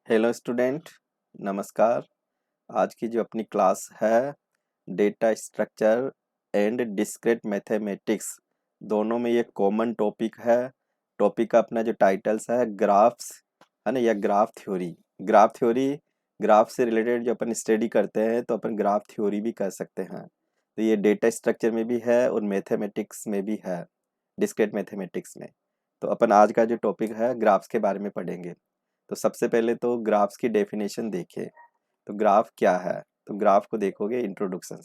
Hello student, नमस्कार। आज की जो अपनी क्लास है data structure and discrete mathematics, दोनों में ये कॉमन टॉपिक है। टॉपिक का अपना जो टाइटल्स है ग्राफ्स, है ना, या ग्राफ थ्योरी। ग्राफ से रिलेटेड जो अपन स्टडी करते हैं तो अपन ग्राफ थ्योरी भी कर सकते हैं। तो ये डेटा स्ट्रक्चर में भी है और मैथमेटिक्स में भी है, डिस्क्रीट मैथमेटिक्स में। तो अपन आज का जो टॉपिक है ग्राफ्स के बारे में पढ़ेंगे। तो सबसे पहले तो ग्राफ्स की डेफिनेशन देखिए। तो ग्राफ क्या है? तो ग्राफ को देखोगे इंट्रोडक्शन।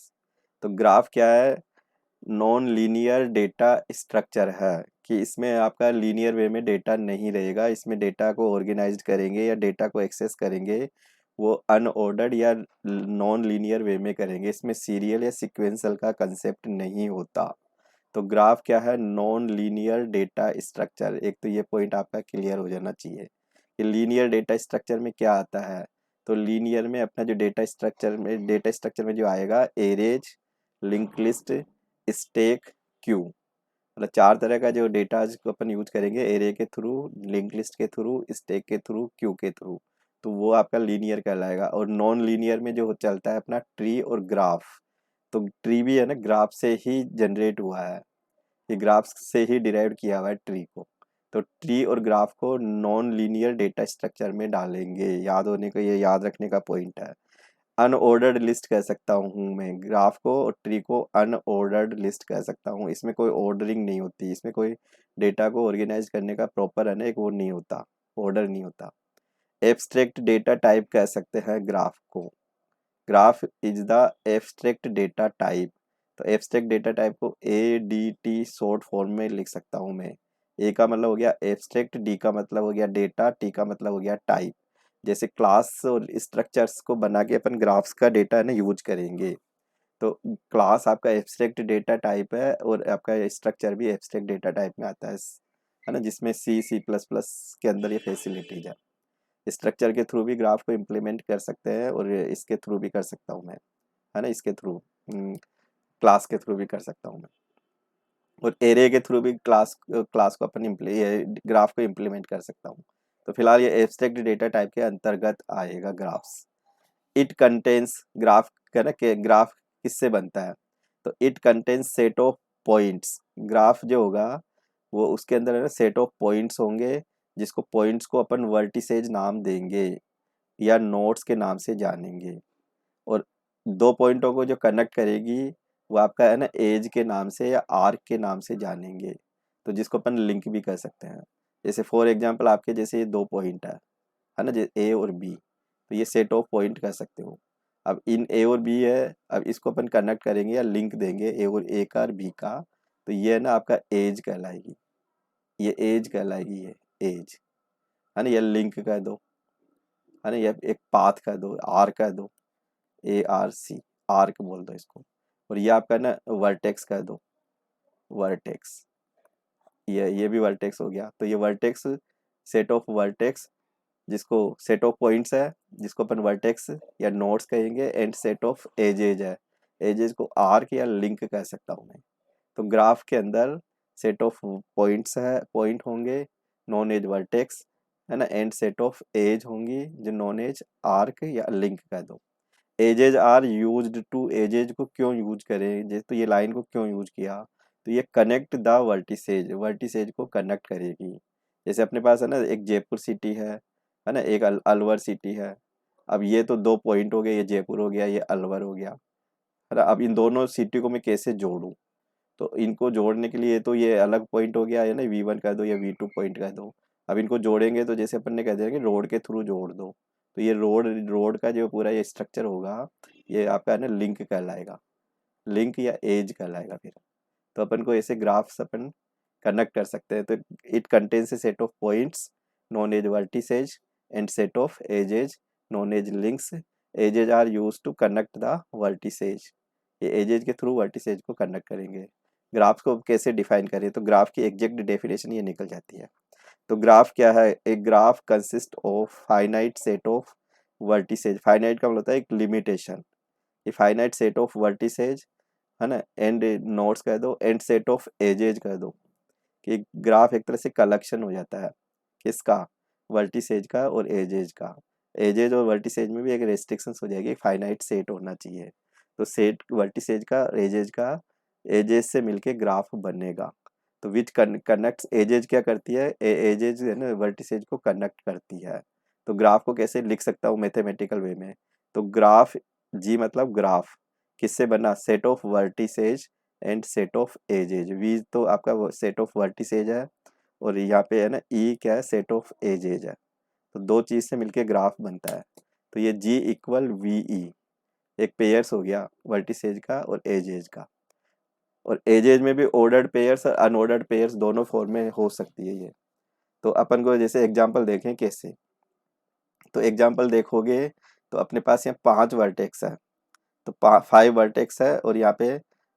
तो ग्राफ क्या है? नॉन लीनियर डेटा स्ट्रक्चर है कि इसमें आपका लीनियर वे में डेटा नहीं रहेगा। इसमें डेटा को ऑर्गेनाइज्ड करेंगे या डेटा को एक्सेस करेंगे वो अनऑर्डर्ड या नॉन लीनियर वे में करेंगे। इसमें सीरियल या सीक्वेंशियल का कंसेप्ट नहीं होता। तो ग्राफ क्या है? Non linear data structure. एक तो ये पॉइंट आपका क्लियर हो जाना चाहिए कि लीनियर डेटा स्ट्रक्चर में क्या आता है। तो लीनियर में अपना जो डेटा स्ट्रक्चर में जो आएगा arrays, link list, stack, Q. मतलब चार तरह का जो डेटा को अपन यूज करेंगे, एरे के थ्रू, लिंक लिस्ट के थ्रू, स्टैक के थ्रू, क्यू के थ्रू। तो वो आपका लीनियर कहलाएगा। और नॉन लीनियर में जो चलता है अपना ट्री और ग्राफ। तो ट्री भी है ना, ग्राफ से ही जनरेट हुआ है, ये ग्राफ से ही डिराइव किया हुआ है ट्री को। तो ट्री और ग्राफ को नॉन लीनियर डेटा स्ट्रक्चर में डालेंगे। याद होने को, ये याद रखने का पॉइंट है। अनऑर्डर्ड लिस्ट कह सकता हूँ मैं ग्राफ को, और ट्री को अनऑर्डर्ड लिस्ट कह सकता हूँ। इसमें कोई ऑर्डरिंग नहीं होती, इसमें कोई डेटा को ऑर्गेनाइज करने का प्रॉपर है ना एक वो नहीं होता, ऑर्डर नहीं होता। एब्स्ट्रैक्ट डेटा टाइप कह सकते हैं ग्राफ को। Graph is the abstract data type. तो एब्स्ट्रैक्ट डेटा टाइप को ADT शॉर्ट फॉर्म में लिख सकता हूँ मैं। ए का मतलब हो गया एब्स्ट्रैक्ट, डी का मतलब हो गया डेटा, टी का मतलब हो गया टाइप। जैसे क्लास और स्ट्रक्चर्स को बना के अपन ग्राफ्स का डेटा है ना यूज करेंगे। तो क्लास आपका एब्स्ट्रैक्ट डेटा टाइप है और आपका स्ट्रक्चर भी एब्स्ट्रैक्ट डेटा टाइप में आता है ना, जिसमें C++ के अंदर ये फैसिलिटीज है। स्ट्रक्चर के थ्रू भी ग्राफ को इम्प्लीमेंट कर सकते हैं और इसके थ्रू भी कर सकता हूँ मैं, है ना, इसके थ्रू क्लास के थ्रू भी कर सकता हूँ मैं। और एरे के थ्रू भी क्लास को अपन ग्राफ को इम्प्लीमेंट कर सकता हूँ। तो फिलहाल ये एब्स्ट्रैक्ट डेटा टाइप के अंतर्गत आएगा ग्राफ्स। इट कंटेन्स ग्राफ का ना कि ग्राफ किससे बनता है? तो it contains set of points. Graph जो होगा वो उसके अंदर है ना सेट ऑफ पॉइंट्स होंगे, जिसको पॉइंट्स को अपन वर्टिसेज नाम देंगे या नोड्स के नाम से जानेंगे। और दो पॉइंटों को जो कनेक्ट करेगी वो आपका है ना एज के नाम से या आर्क के नाम से जानेंगे। तो जिसको अपन लिंक भी कर सकते हैं। जैसे फॉर एग्जांपल आपके जैसे ये दो पॉइंट है ना, जैसे ए और बी। तो ये सेट ऑफ पॉइंट कर सकते हो। अब इन ए और बी है, अब इसको अपन कनेक्ट करेंगे या लिंक देंगे ए का और बी का। तो ये है ना आपका एज कहलाएगी, ये एज कहलाएगी, ये एज, है ना। ये लिंक कर दो, है ना, ये एक पाथ कर दो, आर कर दो, ARC, आर्क बोल दो इसको। और ये आपका ना वर्टेक्स कर दो, वर्टेक्स। ये भी वर्टेक्स हो गया। तो ये वर्टेक्स, सेट ऑफ वर्टेक्स, जिसको सेट ऑफ पॉइंट्स है जिसको अपन वर्टेक्स या नोड्स कहेंगे, एंड सेट ऑफ एजेज है, एजेज को आर्क या लिंक कह सकता हूँ मैं। तो ग्राफ के अंदर सेट ऑफ पॉइंट्स है, पॉइंट होंगे नॉन एज वर्टेक्स, है ना, एंड सेट ऑफ एज होंगी जो नॉन एज आर्क या लिंक कह दो। Edges are used to, edges को क्यों यूज करें, जैसे तो ये लाइन को क्यों यूज किया? तो ये कनेक्ट द वर्टिसेज, वर्टिसेज को कनेक्ट करेगी। जैसे अपने पास है ना एक जयपुर सिटी है ना, एक अलवर सिटी है। अब ये तो दो पॉइंट हो गए, ये जयपुर हो गया, ये अलवर हो गया, है ना। अब इन दोनों सिटी को मैं कैसे जोड़ूं? तो इनको जोड़ने के लिए तो ये अलग पॉइंट हो गया है ना, V1 कर दो या V2 पॉइंट कर दो। अब इनको जोड़ेंगे तो जैसे अपन ने कह दिया कि रोड के थ्रू जोड़ दो। तो ये रोड रोड का जो पूरा ये स्ट्रक्चर होगा ये आपका है ना लिंक कहलाएगा, लिंक या एज कहलाएगा फिर। तो अपन को ऐसे ग्राफ्स अपन कनेक्ट कर सकते हैं। तो it contains a set of points known as vertices and set of edges known as links. Edges are use to connect the vertices. ये एजेज के थ्रू वर्टिसेज को कनेक्ट करेंगे। ग्राफ को कैसे डिफाइन करें? तो ग्राफ की एग्जैक्ट डेफिनेशन ये निकल जाती है। तो ग्राफ क्या है? एक graph consist of finite set of vertices. Finite का मतलब होता है एक लिमिटेशन। ये फाइनाइट सेट ऑफ वर्टिसेज, है ना, एंड नोड्स कह दो, एंड सेट ऑफ एजेज कह दो। कि ग्राफ एक तरह से कलेक्शन हो जाता है किसका? वर्टिसेज का और एजेज का। एजेज और वर्टिसेज में भी एक रेस्ट्रिक्शंस हो जाएगी, फाइनाइट सेट होना चाहिए। तो सेट वर्टिसेज का एजेज का एजेज से मिलके ग्राफ बनेगा। तो विच कनेक्ट्स एजेज क्या करती है, एजेज है ना वर्टिसेज को कनेक्ट करती है। तो ग्राफ को कैसे लिख सकता हूँ मैथमेटिकल वे में, तो ग्राफ जी मतलब ग्राफ किससे बना, set of vertices and set of edges. वी तो आपका सेट ऑफ वर्टिसेज है और यहाँ पे है ना ई क्या है, सेट ऑफ एजेज है। तो दो चीज से मिलके ग्राफ बनता है। तो ये जी इक्वल वी ई एक पेयर्स हो गया वर्टिसेज का और एजेज का। और एजेज में भी ऑर्डर्ड पेयर्स और अनऑर्डर्ड पेयर्स दोनों फॉर्म में हो सकती है ये। तो अपन को जैसे एग्जांपल देखें कैसे, तो एग्जांपल देखोगे तो अपने पास यहाँ 5 वर्टेक्स है, तो 5 वर्टेक्स है और यहाँ पे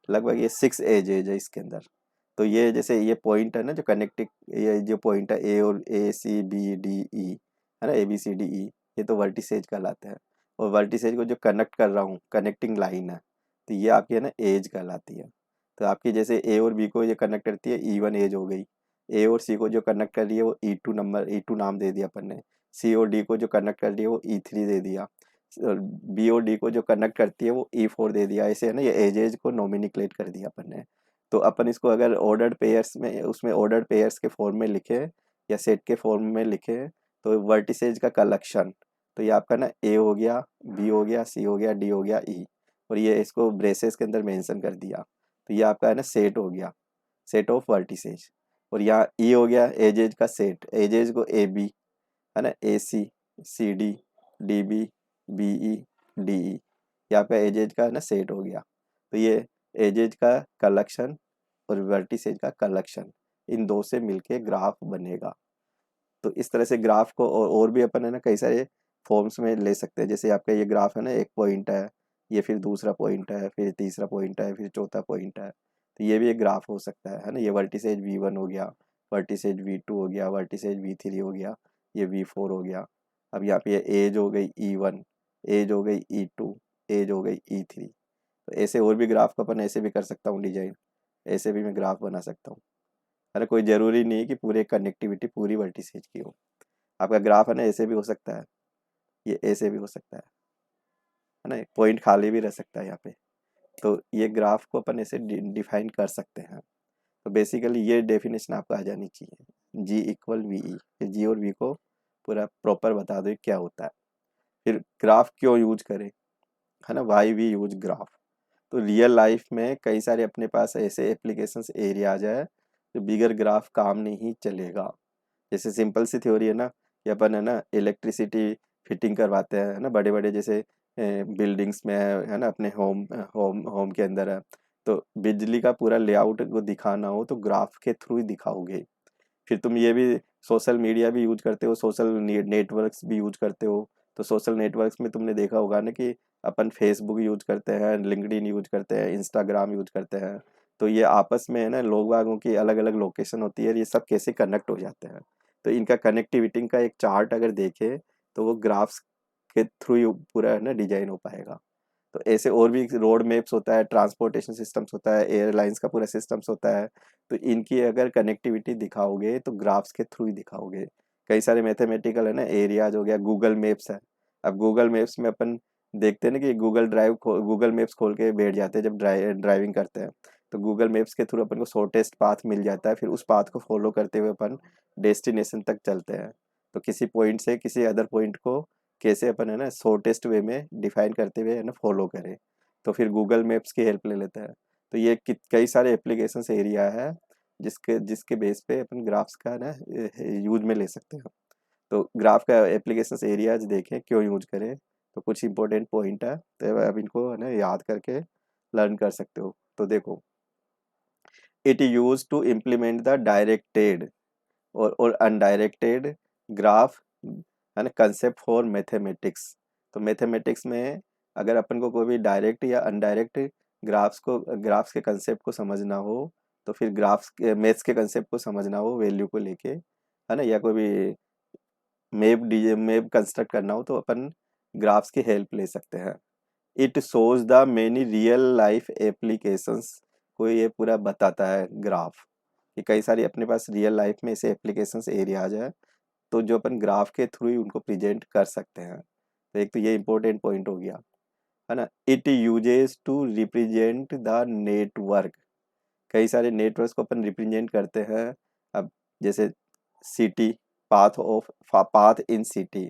लगभग ये 6 एजेज है इसके अंदर। तो ये जैसे ये पॉइंट है ना जो कनेक्टिंग, ये जो पॉइंट है ए और ए सी बी डी ई है ना, ए बी सी डी ई, ये तो वर्टिसेज कहलाते हैं। और वर्टिसेज को जो कनेक्ट कर रहा हूँ कनेक्टिंग लाइन है, तो ये आपकी है ना एज कहलाती है। तो आपकी जैसे ए और बी को ये कनेक्ट करती है E1 एज हो गई, ए और सी को जो कनेक्ट कर रही है वो E2 नंबर, E2 नाम दे दिया अपन ने, सी और डी को जो कनेक्ट कर रही है वो E3 दे दिया, बी और डी को जो कनेक्ट करती है वो E4 दे दिया। ऐसे है ना ये एजेज को नोमिनिक्लेट कर दिया अपन ने। तो अपन इसको अगर ऑर्डर्ड पेयर्स में, उसमें ऑर्डर्ड पेयर्स के फॉर्म में लिखे या सेट के फॉर्म में लिखे, तो वर्टिसेज का कलेक्शन, तो ये आपका ना ए हो गया, बी हो गया, सी हो गया, डी हो गया, ई, और ये इसको ब्रेसेस के अंदर मेंशन कर दिया। तो ये आपका है ना सेट हो गया, सेट ऑफ वर्टिसेज। और यहाँ ई हो गया एजेज का सेट, एजेज को ए बी है ना, A C, C D, D B, B E, D E, ये आपका एजेज का है ना सेट हो गया। तो ये एजेज का कलेक्शन और वर्टिसेज का कलेक्शन, इन दो से मिलके ग्राफ बनेगा। तो इस तरह से ग्राफ को और भी अपन है ना कई सारे फॉर्म्स में ले सकते हैं। जैसे आपका ये ग्राफ है ना, एक पॉइंट है, ये फिर दूसरा पॉइंट है, फिर तीसरा पॉइंट है, फिर चौथा पॉइंट है, तो ये भी एक ग्राफ हो सकता है ना। ये वर्टिसेज V1 हो गया, वर्टिसेज V2 हो गया, वर्टिसेज V3 हो गया, ये V4 हो गया। अब यहाँ पे ये एज हो गई E1, एज हो गई E2, एज हो गई E3। तो ऐसे और भी ग्राफ को अपन ऐसे भी कर सकता हूँ डिजाइन, ऐसे भी मैं ग्राफ बना सकता हूँ। अरे कोई जरूरी नहीं है कि पूरे कनेक्टिविटी पूरी वर्टिसेज की हो। आपका ग्राफ है ना ऐसे भी हो सकता है, ये ऐसे भी हो सकता है ना, पॉइंट खाली भी रह सकता है यहाँ पे। तो ये ग्राफ को अपन ऐसे डिफाइन कर सकते हैं। तो बेसिकली ये डेफिनेशन आपको आ जानी चाहिए, जी इक्वल वी ई, जी और वी को पूरा प्रॉपर बता दो क्या होता है। फिर ग्राफ क्यों यूज करें, है ना, वाई वी यूज ग्राफ। तो रियल लाइफ में कई सारे अपने पास ऐसे एप्लीकेशंस एरियाज है जो बिगर ग्राफ काम नहीं चलेगा। जैसे सिंपल सी थ्योरी है ना कि अपन है ना इलेक्ट्रिसिटी फिटिंग करवाते हैं, है ना, बड़े बड़े जैसे बिल्डिंग्स में है ना, अपने होम होम होम के अंदर है। तो बिजली का पूरा लेआउट को दिखाना हो तो ग्राफ के थ्रू ही दिखाओगे। फिर तुम ये भी सोशल मीडिया भी यूज करते हो, सोशल नेटवर्क्स भी यूज करते हो। तो सोशल नेटवर्क्स में तुमने देखा होगा ना कि अपन फेसबुक यूज करते हैं, लिंक्डइन यूज करते हैं, इंस्टाग्राम यूज करते हैं। तो ये आपस में है ना लोग बागों की अलग अलग लोकेशन होती है, ये सब कैसे कनेक्ट हो जाते हैं। तो इनका कनेक्टिविटी का एक चार्ट अगर देखे तो वो ग्राफ्स के थ्रू ही पूरा है ना डिजाइन हो पाएगा। तो ऐसे और भी रोड मैप्स होता है, ट्रांसपोर्टेशन सिस्टम्स होता है, एयरलाइंस का पूरा सिस्टम्स होता है। तो इनकी अगर कनेक्टिविटी दिखाओगे तो ग्राफ्स के थ्रू ही दिखाओगे। कई सारे मैथमेटिकल है ना एरियाज हो गया, गूगल मैप्स है। अब गूगल मैप्स में अपन देखते हैं ना कि गूगल मैप्स खोल के बैठ जाते हैं जब ड्राइविंग करते हैं। तो गूगल मैप्स के थ्रू अपन को शॉर्टेस्ट पाथ मिल जाता है, फिर उस पाथ को फॉलो करते हुए अपन डेस्टिनेशन तक चलते हैं। तो किसी पॉइंट से किसी अदर पॉइंट को कैसे अपन है ना शॉर्टेस्ट वे में डिफाइन करते हुए है ना फॉलो करें, तो फिर गूगल मैप्स की हेल्प ले लेता है। तो ये कई सारे एप्लीकेशंस एरिया है जिसके जिसके बेस पे अपन ग्राफ्स का ना यूज में ले सकते हैं। तो ग्राफ का एप्लीकेशंस एरियाज देखें क्यों यूज करें, तो कुछ इंपॉर्टेंट पॉइंट है, तो अब इनको है ना याद करके लर्न कर सकते हो। तो देखो, it use to implement the directed और अनडायरेक्टेड ग्राफ है ना कंसेप्ट फॉर मैथमेटिक्स। तो मैथमेटिक्स में अगर अपन को कोई भी डायरेक्ट या अनडायरेक्ट ग्राफ्स के कंसेप्ट को समझना हो, तो फिर ग्राफ्स के मैथ्स के कंसेप्ट को समझना हो वैल्यू को लेके, है ना, या कोई भी मैप कंस्ट्रक्ट करना हो तो अपन ग्राफ्स की हेल्प ले सकते हैं। It shows the many real life applications, को ये पूरा बताता है ग्राफ कि कई सारी अपने पास रियल लाइफ में ऐसे एप्लीकेशंस एरियाज है तो जो अपन ग्राफ के थ्रू ही उनको प्रेजेंट कर सकते हैं। तो एक तो ये इम्पोर्टेंट पॉइंट हो गया, है ना। It uses to represent the network, कई सारे नेटवर्क्स को अपन रिप्रेजेंट करते हैं। अब जैसे सिटी, पाथ इन सिटी,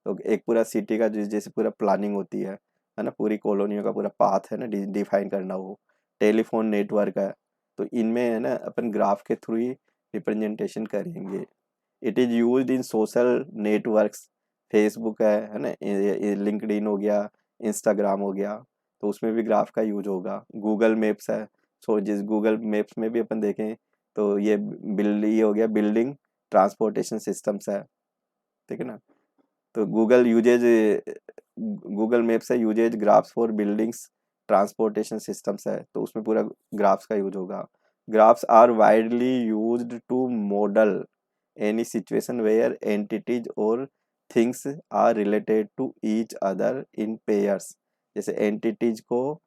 तो एक पूरा सिटी का जैसे पूरा प्लानिंग होती है ना, पूरी कॉलोनियों का पूरा पाथ है ना, डिफाइन करना। वो टेलीफोन नेटवर्क है, तो इनमें है ना अपन ग्राफ के थ्रू ही रिप्रेजेंटेशन करेंगे। It is used in social networks, Facebook है ना, लिंक्डइन हो गया, इंस्टाग्राम हो गया, तो उसमें भी ग्राफ का यूज होगा। गूगल मैप्स है, सो जिस गूगल मैप्स में भी अपन देखें तो ये हो गया बिल्डिंग ट्रांसपोर्टेशन सिस्टम्स है, ठीक है ना। तो गूगल मैप्स है uses graphs for buildings transportation systems है, तो उसमें पूरा ग्राफ्स का यूज होगा। Graphs are widely used to model any situation where entities और things are related to each other in pairs. जैसे एंटिटीज को,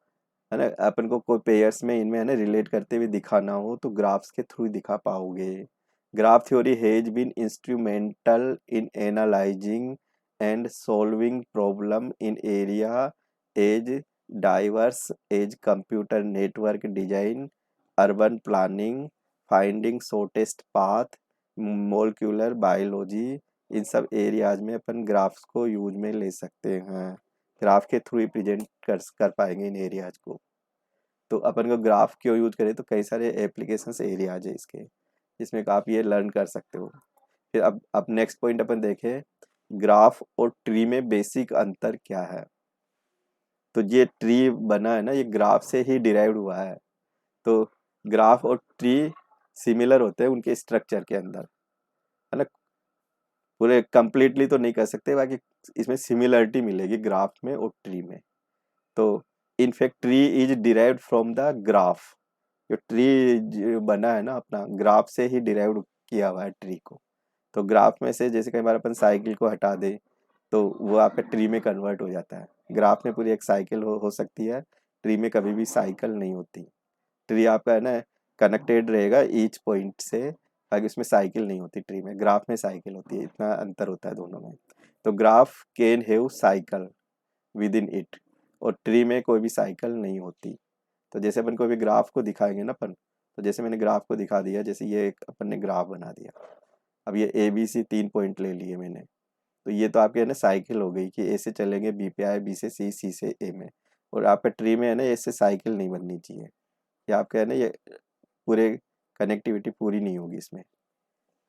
है ना, अपन को कोई पेयर्स में इनमें है ना रिलेट करते हुए दिखाना हो तो ग्राफ्स के थ्रू दिखा पाओगे। Graph theory has been instrumental in analysing and solving problem in area as diverse as computer network design, urban planning, finding shortest path, molecular biology। इन सब एरियाज में अपन ग्राफ्स को यूज में ले सकते हैं, ग्राफ के थ्रू ही प्रेजेंट कर पाएंगे इन एरियाज को। तो अपन को ग्राफ क्यों यूज करें, तो कई सारे एप्लीकेशंस एरियाज है इसके, जिसमें आप ये लर्न कर सकते हो। फिर अब नेक्स्ट पॉइंट अपन देखें, ग्राफ और ट्री में बेसिक अंतर क्या है। तो ये ट्री बना है ना, ये ग्राफ से ही डिराइव्ड हुआ है। तो ग्राफ और ट्री सिमिलर होते हैं उनके स्ट्रक्चर के अंदर, है ना। पूरे कंप्लीटली तो नहीं कर सकते, बाकी इसमें सिमिलरिटी मिलेगी ग्राफ में और ट्री में। तो in fact tree is derived from the graph, जो ट्री बना है ना अपना, ग्राफ से ही डिराइव्ड किया हुआ है ट्री को। तो ग्राफ में से जैसे कई बार अपन साइकिल को हटा दे तो वो आपका ट्री में कन्वर्ट हो जाता है। ग्राफ में पूरी एक साइकिल हो सकती है, ट्री में कभी भी साइकिल नहीं होती। ट्री आपका है ना कनेक्टेड रहेगा ईच पॉइंट से, बाकी उसमें साइकिल नहीं होती ट्री में, ग्राफ में साइकिल होती है। इतना अंतर होता है दोनों में। तो graph can have cycle with in it, और ट्री में कोई भी साइकिल नहीं होती। तो जैसे अपन कोई भी ग्राफ को दिखाएंगे ना अपन, तो जैसे मैंने ग्राफ को दिखा दिया, जैसे ये एक अपन ने ग्राफ बना दिया। अब ये ए बी सी 3 पॉइंट ले लिए मैंने, तो ये तो आपके है ना साइकिल हो गई कि ए से चलेंगे बी पे आए, बी से सी, सी से ए में। और आपका ट्री में है ना ऐसे साइकिल नहीं बननी चाहिए, या आपका है ना ये पूरे कनेक्टिविटी पूरी नहीं होगी इसमें,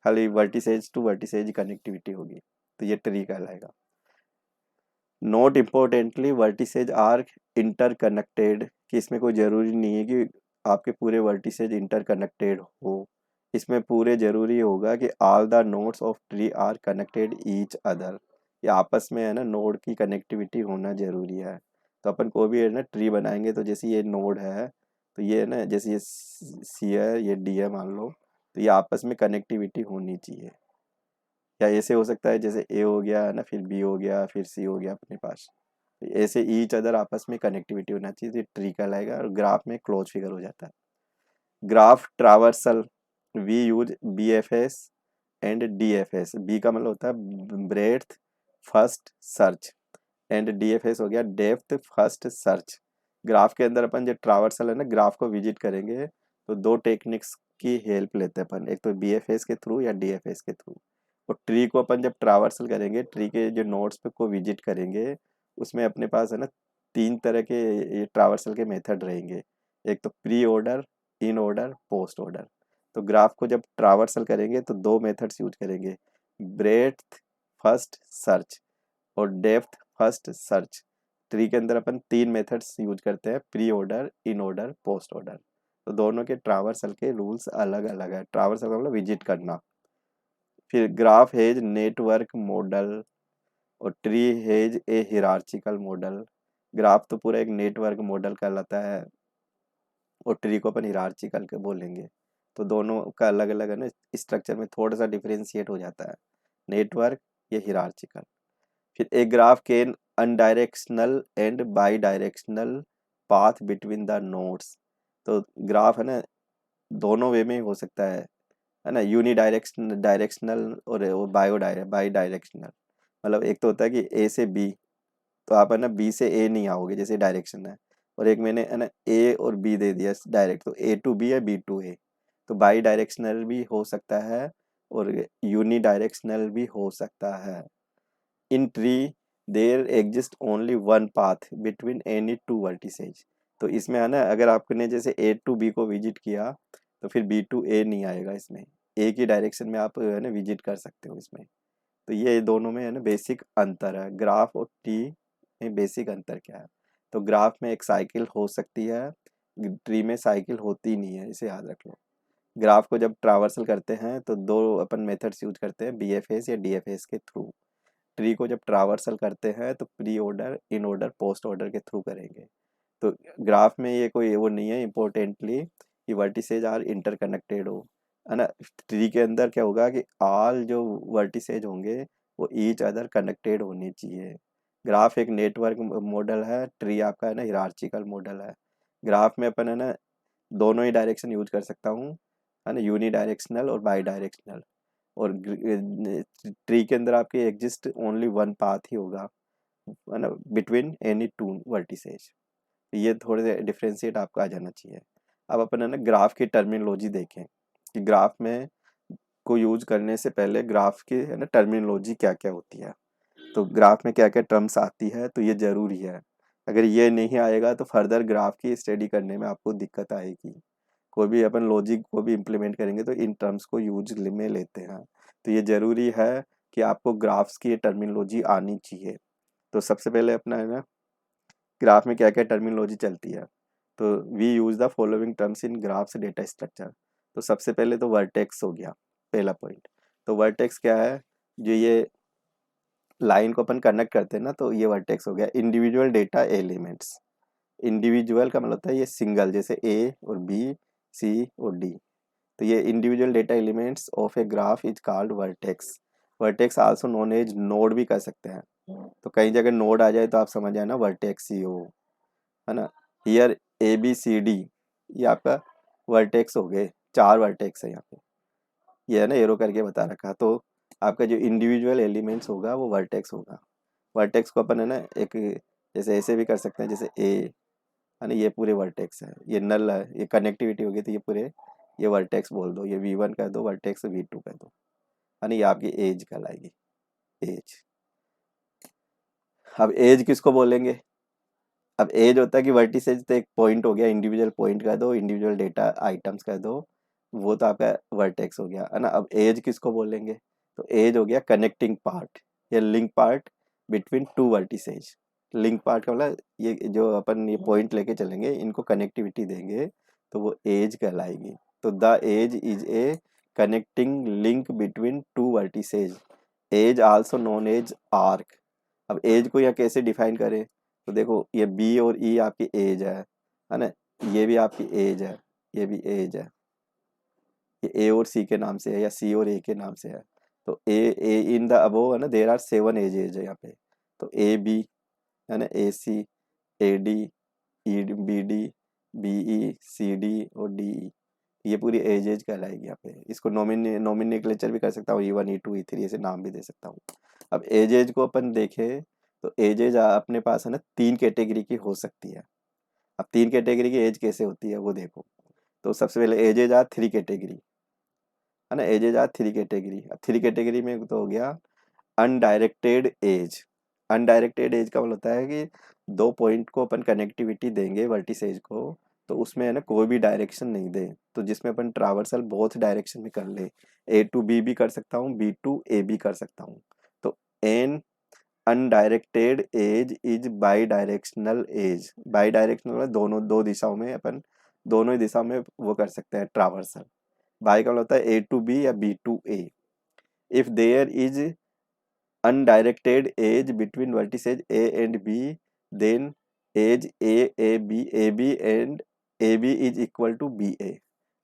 खाली वर्टिसेज टू वर्टिसेज कनेक्टिविटी होगी, तो ये ट्री कहलाएगा। Note importantly vertices are interconnected, कि इसमें कोई ज़रूरी नहीं है कि आपके पूरे वर्टिसेज इंटरकनेक्टेड हो। इसमें पूरे ज़रूरी होगा कि all the nodes of tree are connected each other, ये आपस में है ना नोड की कनेक्टिविटी होना ज़रूरी है। तो अपन को भी है ना ट्री बनाएंगे, तो जैसे ये नोड है, तो ये है ना जैसे ये सी है, ये डी है मान लो, तो ये आपस में कनेक्टिविटी होनी चाहिए। या ऐसे हो सकता है जैसे ए हो गया ना, फिर बी हो गया, फिर सी हो गया अपने पास, तो ऐसे ईच अदर आपस में कनेक्टिविटी होना चाहिए, तो ट्री कहलाएगा। और ग्राफ में क्लोज फिगर हो जाता है। Graph traversal, we use B F S and D F S. B का मतलब होता है breadth first search, and D F S हो गया डेप्थ फर्स्ट सर्च। ग्राफ के अंदर अपन जो ट्रावर्सल है ना, ग्राफ को विजिट करेंगे तो दो टेक्निक्स की हेल्प लेते हैं अपन, एक तो बी एफ एस के थ्रू या डी एफ एस के थ्रू। और ट्री को अपन जब ट्रावर्सल करेंगे, ट्री के जो नोड्स पे को विजिट करेंगे, उसमें अपने पास है ना 3 तरह के ये ट्रावर्सल के मेथड रहेंगे। एक तो pre order, in order, post order. तो ग्राफ को जब ट्रावर्सल करेंगे तो 2 मेथड्स यूज करेंगे, ब्रेड्थ फर्स्ट सर्च और डेप्थ फर्स्ट सर्च। ट्री के अंदर अपन 3 मेथड्स यूज करते हैं, pre order, in order, post order. तो दोनों के ट्रावर्सल के रूल्स अलग अलग है। ट्रावर्सल का मतलब विजिट करना। फिर ग्राफ हैज नेटवर्क मॉडल और tree has a hierarchical model. Graph तो पूरा एक नेटवर्क मॉडल कहलाता है, और ट्री को अपन हिरार्चिकल के बोलेंगे। तो दोनों का अलग अलग है ना स्ट्रक्चर में थोड़ा सा डिफरेंशिएट हो जाता है, नेटवर्क या हिरार्चिकल। फिर एक graph can undirectional and bidirectional path between the nodes. तो ग्राफ है ना दोनों वे में हो सकता है, है ना, यूनी डायरेक्शनल और वो बाई डायरेक्शनल। मतलब एक तो होता है कि ए से बी, तो आप है ना बी से ए नहीं आओगे जैसे डायरेक्शन है, और एक मैंने है ना ए और बी दे दिया डायरेक्ट, तो ए टू बी या बी टू ए। तो बाई डायरेक्शनल भी हो सकता है और यूनी डायरेक्शनल भी हो सकता है। In tree there exist only one path between any two vertices. तो इसमें है ना अगर आपने जैसे ए टू बी को विजिट किया तो फिर बी टू ए नहीं आएगा, इसमें एक ही डायरेक्शन में आप है ना विजिट कर सकते हो इसमें। तो ये दोनों में है ना बेसिक अंतर है, ग्राफ और ट्री में बेसिक अंतर क्या है। तो ग्राफ में एक साइकिल हो सकती है, ट्री में साइकिल होती नहीं है, इसे याद रख लो। ग्राफ को जब ट्रावर्सल करते हैं तो दो अपन मेथड्स यूज करते हैं, बीएफएस या डीएफएस के थ्रू। ट्री को जब ट्रावर्सल करते हैं तो pre order, in order, post order के थ्रू करेंगे। तो ग्राफ में ये कोई वो नहीं है इम्पोर्टेंटली कि वर्टिसेज आर इंटरकनेक्टेड हो, है ना। ट्री के अंदर क्या होगा कि ऑल जो वर्टिसेज होंगे वो ईच अदर कनेक्टेड होने चाहिए। ग्राफ एक नेटवर्क मॉडल है, ट्री आपका है ना हिरार्चिकल मॉडल है। ग्राफ में अपन है ना दोनों ही डायरेक्शन यूज कर सकता हूँ, है ना, यूनी डायरेक्शनल और बाई डायरेक्शनल। और ट्री के अंदर आपके एग्जिस्ट ओनली वन पाथ ही होगा, है ना, बिटवीन एनी टू वर्टिसेज। ये थोड़े से डिफ्रेंशिएट आपको आ जाना चाहिए। अब अपन है ना ग्राफ की टर्मिनोलॉजी देखें कि ग्राफ में को यूज करने से पहले ग्राफ की है ना टर्मिनोलॉजी क्या क्या होती है, तो ग्राफ में क्या क्या टर्म्स आती है, तो ये जरूरी है। अगर ये नहीं आएगा तो फर्दर ग्राफ की स्टडी करने में आपको दिक्कत आएगी। कोई भी अपन लॉजिक को भी इम्प्लीमेंट करेंगे तो इन टर्म्स को यूज में लेते हैं। तो ये जरूरी है कि आपको ग्राफ्स की टर्मिनोलॉजी आनी चाहिए। तो सबसे पहले अपना है ना ग्राफ में क्या क्या टर्मिनोलॉजी चलती है, तो we use the following terms in graphs data structure. तो सबसे पहले तो वर्टेक्स हो गया पहला पॉइंट। तो वर्टेक्स क्या है, जो ये लाइन को अपन कनेक्ट करते हैं ना, तो ये वर्टेक्स हो गया। इंडिविजुअल डेटा एलिमेंट्स, इंडिविजुअल का मतलब होता है ये सिंगल, जैसे ए और बी, सी और डी। तो ये individual data elements of a graph is called vertex. Vertex also known as node भी कर सकते हैं। तो कई जगह नोड आ जाए तो आप समझ जाए ना वर्टेक्स ही हो, है ना। Here A B C D ये आपका वर्टेक्स हो गए, चार वर्टेक्स है यहाँ पे, ये है ना एरो करके बता रखा। तो आपका जो इंडिविजुअल एलिमेंट्स होगा वो वर्टेक्स होगा। वर्टेक्स को अपन है ना एक जैसे ऐसे भी कर सकते हैं, जैसे ए, है ना, ये पूरे वर्टेक्स है, ये नल है, ये कनेक्टिविटी होगी तो ये पूरे ये वर्टेक्स बोल दो, ये V1 कर दो, वर्टेक्स V2 कर दो, है ना, ये आपकी एज कहलाएगी, एज। अब एज किसको बोलेंगे, अब एज होता है कि वर्टिसेज तो एक पॉइंट हो गया, इंडिविजुअल पॉइंट कर दो, इंडिविजुअल डेटा आइटम्स कर दो, वो तो आपका वर्टेक्स हो गया, है ना। अब एज किसको बोलेंगे, तो एज हो गया कनेक्टिंग पार्ट या link part between two vertices. Link part का मतलब ये जो अपन ये पॉइंट लेके चलेंगे इनको कनेक्टिविटी देंगे तो वो एज कहलाएगी। तो the edge is a connecting link between two vertices, edge also known as arc. अब एज को यहाँ कैसे डिफाइन करें, तो देखो ये बी और ई आपकी एज है ना, ये भी आपकी एज है, ये भी एज है, ये ए और सी के नाम से है या सी और ए के नाम से है। तो ए इन द अबोव है ना देयर आर 7 एज है यहाँ पे। तो ए बी, है ना, A C, A D, E B D, B E, C D और डी ई, ये पूरी एज कहलाएगी यहाँ पे। इसको नोमिनक्लेचर भी कर सकता हूँ, E1 E2 E3 ऐसे नाम भी दे सकता हूँ। अब एज को अपन देखें तो एज अपने पास है ना 3 कैटेगरी की हो सकती है। अब 3 कैटेगरी की एज कैसे होती है वो देखो। तो सबसे पहले एजेज आर 3 कैटेगरी, है ना, एजेज आर 3 कैटेगरी। अब 3 कैटेगरी में तो हो गया अनडायरेक्टेड एज। अनडायरेक्टेड एज का मतलब होता है कि दो पॉइंट को अपन कनेक्टिविटी देंगे वर्टिसेज को, तो उसमें है ना कोई भी डायरेक्शन नहीं दे, तो जिसमें अपन ट्रावर्सल बोथ डायरेक्शन में कर ले, ए टू बी भी कर सकता हूँ, बी टू ए भी कर सकता हूँ। तो an undirected edge is bidirectional edge. Bidirectional में दोनों दो दिशाओं में अपन दोनों ही दिशा में वो कर सकते हैं ट्रावर्सल। बाई का मतलब होता है ए टू बी या B to A. If there is undirected edge between vertices A and B, then edge AB and AB is equal to BA।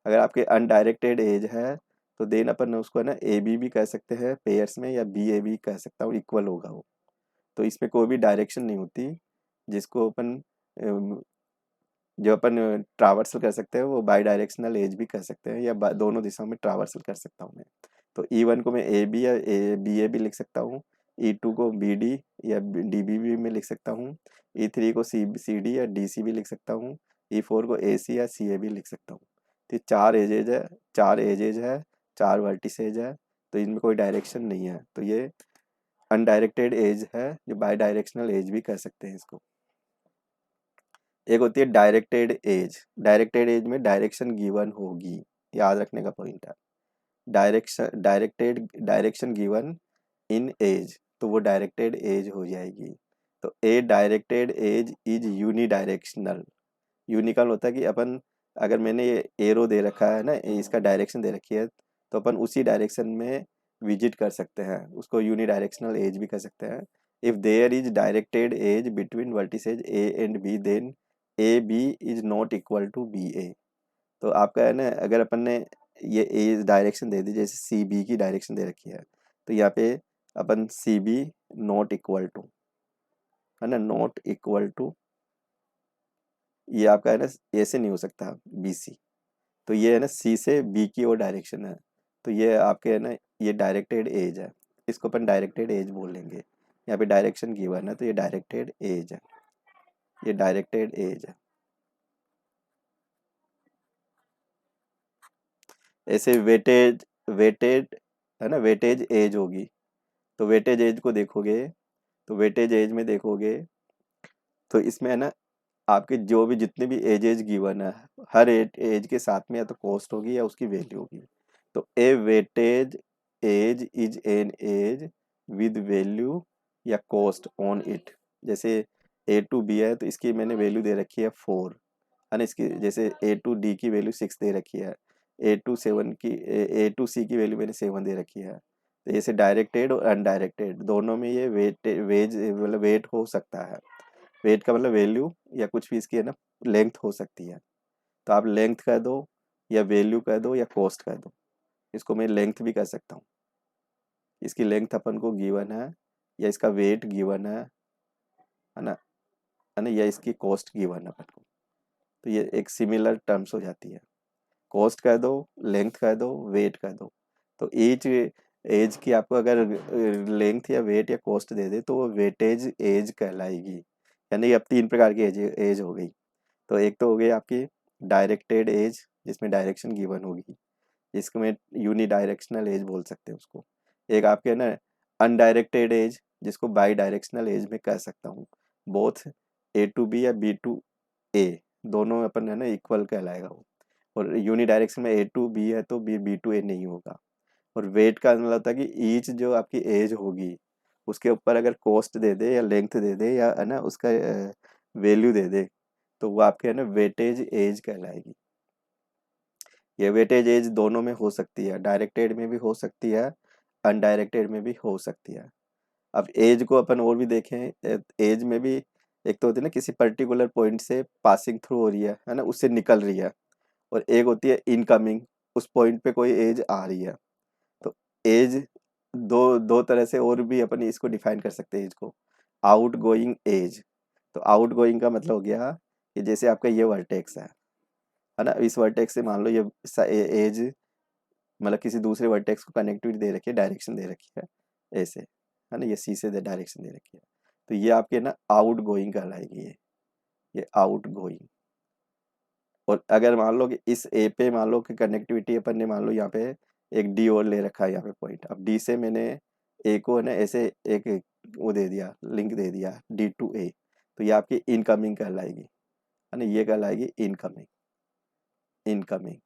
अगर आपके अनडायरेक्टेड एज है तो देन अपन उसको है ना AB भी कह सकते हैं पेयर्स में, या BA भी कह सकता हूँ, इक्वल होगा वो। तो इसमें कोई भी डायरेक्शन नहीं होती जिसको अपन जो अपन ट्रावर्सल कर सकते हैं वो बाई डायरेक्शनल एज भी कर सकते हैं, या दोनों दिशाओं में ट्रावर्सल कर सकता हूँ मैं। तो E1 को मैं ए बी या बी ए भी लिख सकता हूँ, E2 को बी डी या डी बी भी मैं लिख सकता हूँ, E3 को सी डी या डी सी भी लिख सकता हूँ, E4 को ए सी या सी ए भी लिख सकता हूँ। तो ये चार एजेज है, चार एजेज है, चार वर्टिसेज है, तो इनमें कोई डायरेक्शन नहीं है, तो ये अनडायरेक्टेड एज है, जो बाई डायरेक्शनल एज भी कर सकते हैं इसको। एक होती है डायरेक्टेड एज, डायरेक्टेड एज में डायरेक्शन गिवन होगी, याद रखने का पॉइंट है। डायरेक्शन गिवन इन एज, तो वो डायरेक्टेड एज हो जाएगी। तो a directed edge is unidirectional. यूनिकल होता है कि अपन, अगर मैंने ये एरो दे रखा है ना, इसका डायरेक्शन दे रखी है, तो अपन उसी डायरेक्शन में विजिट कर सकते हैं, उसको यूनिडायरेक्शनल एज भी कर सकते हैं। If there is directed edge between vertices A and B, then A B is not equal to B A. तो आपका है ना, अगर अपन ने ये ए डायरेक्शन दे दी, जैसे सी बी की डायरेक्शन दे रखी है, तो यहाँ पे अपन C B not equal to, है ना, नॉट इक्वल टू, ये आपका है ना ए से नहीं हो सकता बी सी, तो ये है ना सी से बी की ओर डायरेक्शन है, तो ये आपके है ना, ये डायरेक्टेड एज है, इसको अपन डायरेक्टेड एज बोल लेंगे। यहाँ पे डायरेक्शन गिवन है, तो ये डायरेक्टेड एज है, ये डायरेक्टेड एज है। ऐसे वेटेज, वेटेड, है ना, वेटेज एज होगी, तो वेटेज एज को देखोगे, तो वेटेज एज में देखोगे, तो इसमें है ना आपके जो भी जितने भी एजेज गिवन है, हर एज के साथ में या तो कॉस्ट होगी या उसकी वैल्यू होगी। तो a weighted edge is an edge with value या कॉस्ट ऑन इट। जैसे ए टू बी है, तो इसकी मैंने वैल्यू दे रखी है 4, है ना, इसकी जैसे ए टू डी की वैल्यू 6 दे रखी है, ए टू सी की वैल्यू मैंने 7 दे रखी है। तो जैसे डायरेक्टेड और अनडायरेक्टेड दोनों में ये वेज मतलब वेट हो सकता है। वेट का मतलब वैल्यू या कुछ भी इसकी है ना लेंथ हो सकती है, तो आप लेंथ कह दो या वैल्यू कह दो या कॉस्ट कह दो, इसको मैं लेंथ भी कर सकता हूँ। इसकी लेंथ अपन को गिवन है, या इसका वेट गिवन है ना, या इसकी कॉस्ट गिवन है अपन को, तो ये एक सिमिलर टर्म्स हो जाती है। कॉस्ट कह दो, लेंथ कह दो, वेट कह दो, तो ईच एज की आपको अगर लेंथ या वेट या कॉस्ट दे दे, तो वो वेटेज एज कहलाएगी। यानी अब तीन प्रकार की एज हो गई। तो एक तो हो गई आपकी डायरेक्टेड एज, जिसमें डायरेक्शन गिवन होगी, जिसको मैं यूनी डायरेक्शनल एज बोल सकते हैं उसको। एक आपके है ना अनडायरेक्टेड एज, जिसको बाई डायरेक्शनल एज में कह सकता हूँ। बोथ ए टू बी या बी टू ए, दोनों अपन है ना इक्वल कहलाएगा वो। और यूनी डायरेक्शन में ए टू बी है, तो बी बी टू ए नहीं होगा। और वेट का मतलब होता है कि ईच जो आपकी एज होगी, उसके ऊपर अगर कॉस्ट दे दे या लेंथ दे दे या है ना उसका वैल्यू दे दे, तो वो आपके है ना वेटेज एज कहलाएगी। ये वेटेज एज दोनों में हो सकती है, डायरेक्टेड में भी हो सकती है, अनडायरेक्टेड में भी हो सकती है। अब एज को अपन और भी देखें, एज में भी एक तो होती है ना किसी पर्टिकुलर पॉइंट से पासिंग थ्रू हो रही है ना, उससे निकल रही है, और एक होती है इनकमिंग, उस पॉइंट पे कोई एज आ रही है। तो एज दो दो तरह से और भी अपन इसको डिफाइन कर सकते हैं एज को। आउट गोइंग एज, तो आउट गोइंग का मतलब हो गया कि जैसे आपका ये वर्टेक्स है ना, इस वर्टेक्स से मान लो ये एज, मतलब किसी दूसरे वर्टेक्स को कनेक्टिविटी दे रखी है, डायरेक्शन दे रखी है ऐसे, है ना, ये सी से डायरेक्शन दे रखी है, तो ये आपके ना आउट गोइंग कहलाएगी ये आउट गोइंग। और अगर मान लो कि इस ए पे मान लो कि कनेक्टिविटी अपन ने मान लो यहाँ पे एक डी और ले रखा है यहाँ पे पॉइंट, अब डी से मैंने ए को है ना ऐसे एक वो दे दिया, लिंक दे दिया डी टू ए, तो ये आपकी इनकमिंग कहलाएगी, है ना, ये कहलाएगी इनकमिंग। इनकमिंग,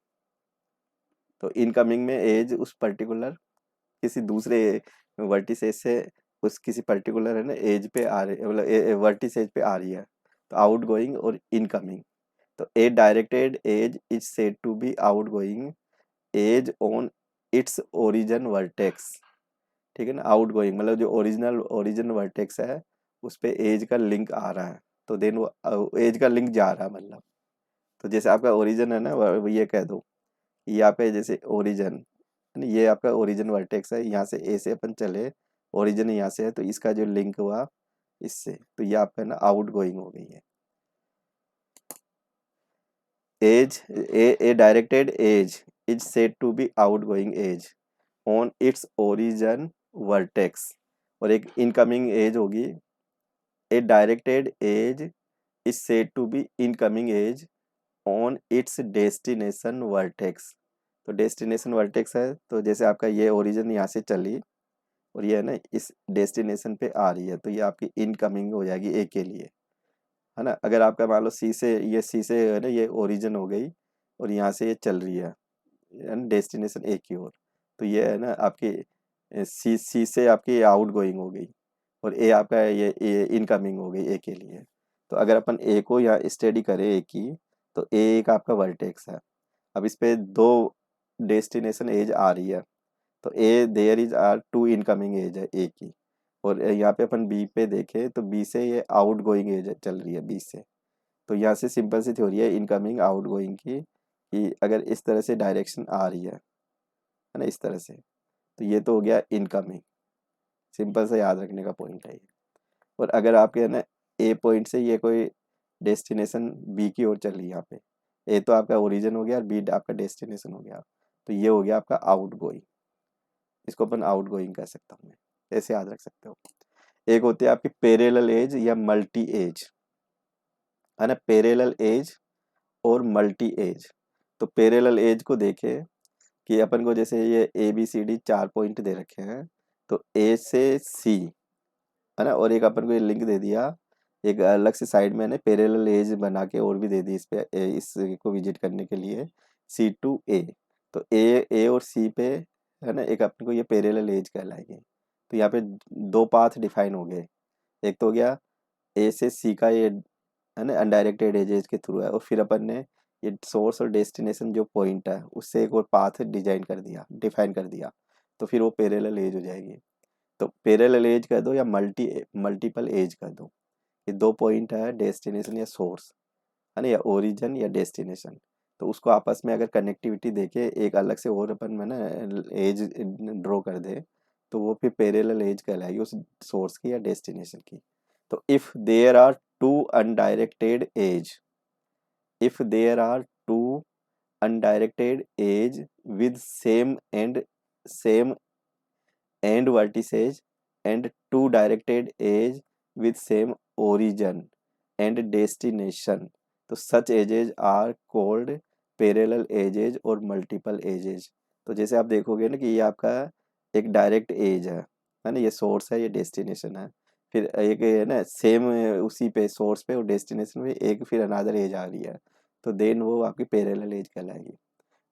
तो इनकमिंग में एज उस पर्टिकुलर किसी दूसरे वर्टिसेस से उस किसी पर्टिकुलर है ना एज पे आ रही, मतलब वर्टिस एज पे आ रही है, तो आउट गोइंग और इनकमिंग। तो a directed edge is said to be outgoing edge on its origin vertex. ठीक है ना, आउट गोइंग मतलब जो ओरिजिन वर्टेक्स है उस पे एज का लिंक आ रहा है, तो देन वो एज का लिंक जा रहा है मतलब। तो जैसे आपका ओरिजिन है ना, वो ये कह दो, ये आपका जैसे ओरिजिन, ये आपका ओरिजिन वर्टेक्स है, यहाँ से ए से अपन चले, ओरिजिन यहाँ से है, तो इसका जो लिंक हुआ इससे, तो ये आपका ना आउट गोइंग हो गई है। Edge a directed edge is said to be outgoing edge on its origin vertex, और एक इनकमिंग एज होगी। A directed edge is said to be incoming edge on its destination vertex. तो destination vertex है, तो जैसे आपका ये origin यहाँ से चली और ये है ना इस डेस्टिनेशन पे आ रही है, तो ये आपकी इनकमिंग हो जाएगी ए के लिए, है ना। अगर आपका मान लो सी से है ना ये ओरिजिन हो गई और यहाँ से ये चल रही है डेस्टिनेशन ए की ओर, तो ये है ना आपकी सी से आपकी आउट गोइंग हो गई और ए आपका ये इनकमिंग हो गई ए के लिए। तो अगर अपन ए को यहाँ स्टडी करें ए की, तो ए एक आपका वर्टेक्स है। अब इस पे दो डेस्टिनेशन एज आ रही है, तो A there is are two incoming edge है ए की, और यहाँ पे अपन बी पे देखें तो बी से ये आउट गोइंग एज चल रही है बी से। तो यहाँ से सिंपल सी थ्योरी है इनकमिंग आउट गोइंग की, कि अगर इस तरह से डायरेक्शन आ रही है ना इस तरह से, तो ये तो हो गया इनकमिंग। सिंपल से याद रखने का पॉइंट है ये। और अगर आपके है ना ए पॉइंट से ये कोई डेस्टिनेशन बी की ओर चल रही है, यहाँ पे ए तो आपका ओरिजिन हो गया और बी आपका डेस्टिनेशन हो गया, तो ये हो गया आपका आउट गोइंग। इसको अपन आउट गोइंग कह सकता हूँ मैं, ऐसे याद रख सकते हो। एक होती है आपकी पैरेलल एज या मल्टी एज, है ना, पैरेलल एज और मल्टी एज। तो पैरेलल एज को देखें कि अपन को जैसे ये A B C D 4 point दे रखे हैं, तो ए से सी, है ना, और एक अपन को ये लिंक दे दिया एक अलग से साइड में ने पैरेलल एज बना के और भी दे दी इस पे इसको विजिट करने के लिए सी टू ए। तो ए और सी पे है ना एक अपन को ये पैरेलल एज कहलाएगी। तो यहाँ पे दो पाथ डिफाइन हो गए, एक तो हो गया ए से सी का ये है ना अनडायरेक्टेड एजेस के थ्रू है, और फिर अपन ने ये सोर्स और डेस्टिनेशन जो पॉइंट है उससे एक और पाथ डिजाइन कर दिया डिफाइन कर दिया, तो फिर वो पैरेलल एज हो जाएगी। तो पैरेलल एज कर दो या मल्टीपल एज कर दो, ये दो पॉइंट है डेस्टिनेशन या सोर्स, है ना, या ओरिजिन या डेस्टिनेशन। तो उसको आपस में अगर कनेक्टिविटी देके एक अलग से और अपन में ना एज ड्रॉ कर दे, तो वो फिर पैरेलल एज कहलाएगी उस सोर्स की या डेस्टिनेशन की। तो if there are two undirected edge, if there are two undirected edge with same end vertices and two directed edge with same origin and destination, तो such edges are called parallel edges और multiple edges। तो जैसे आप देखोगे ना कि ये आपका एक डायरेक्ट एज है ना, ये सोर्स है ये डेस्टिनेशन है, फिर एक है ना सेम उसी पे सोर्स पे और डेस्टिनेशन पे एक फिर अनदर एज आ रही है, तो देन वो आपकी पैरेलल एज कहलाएगी।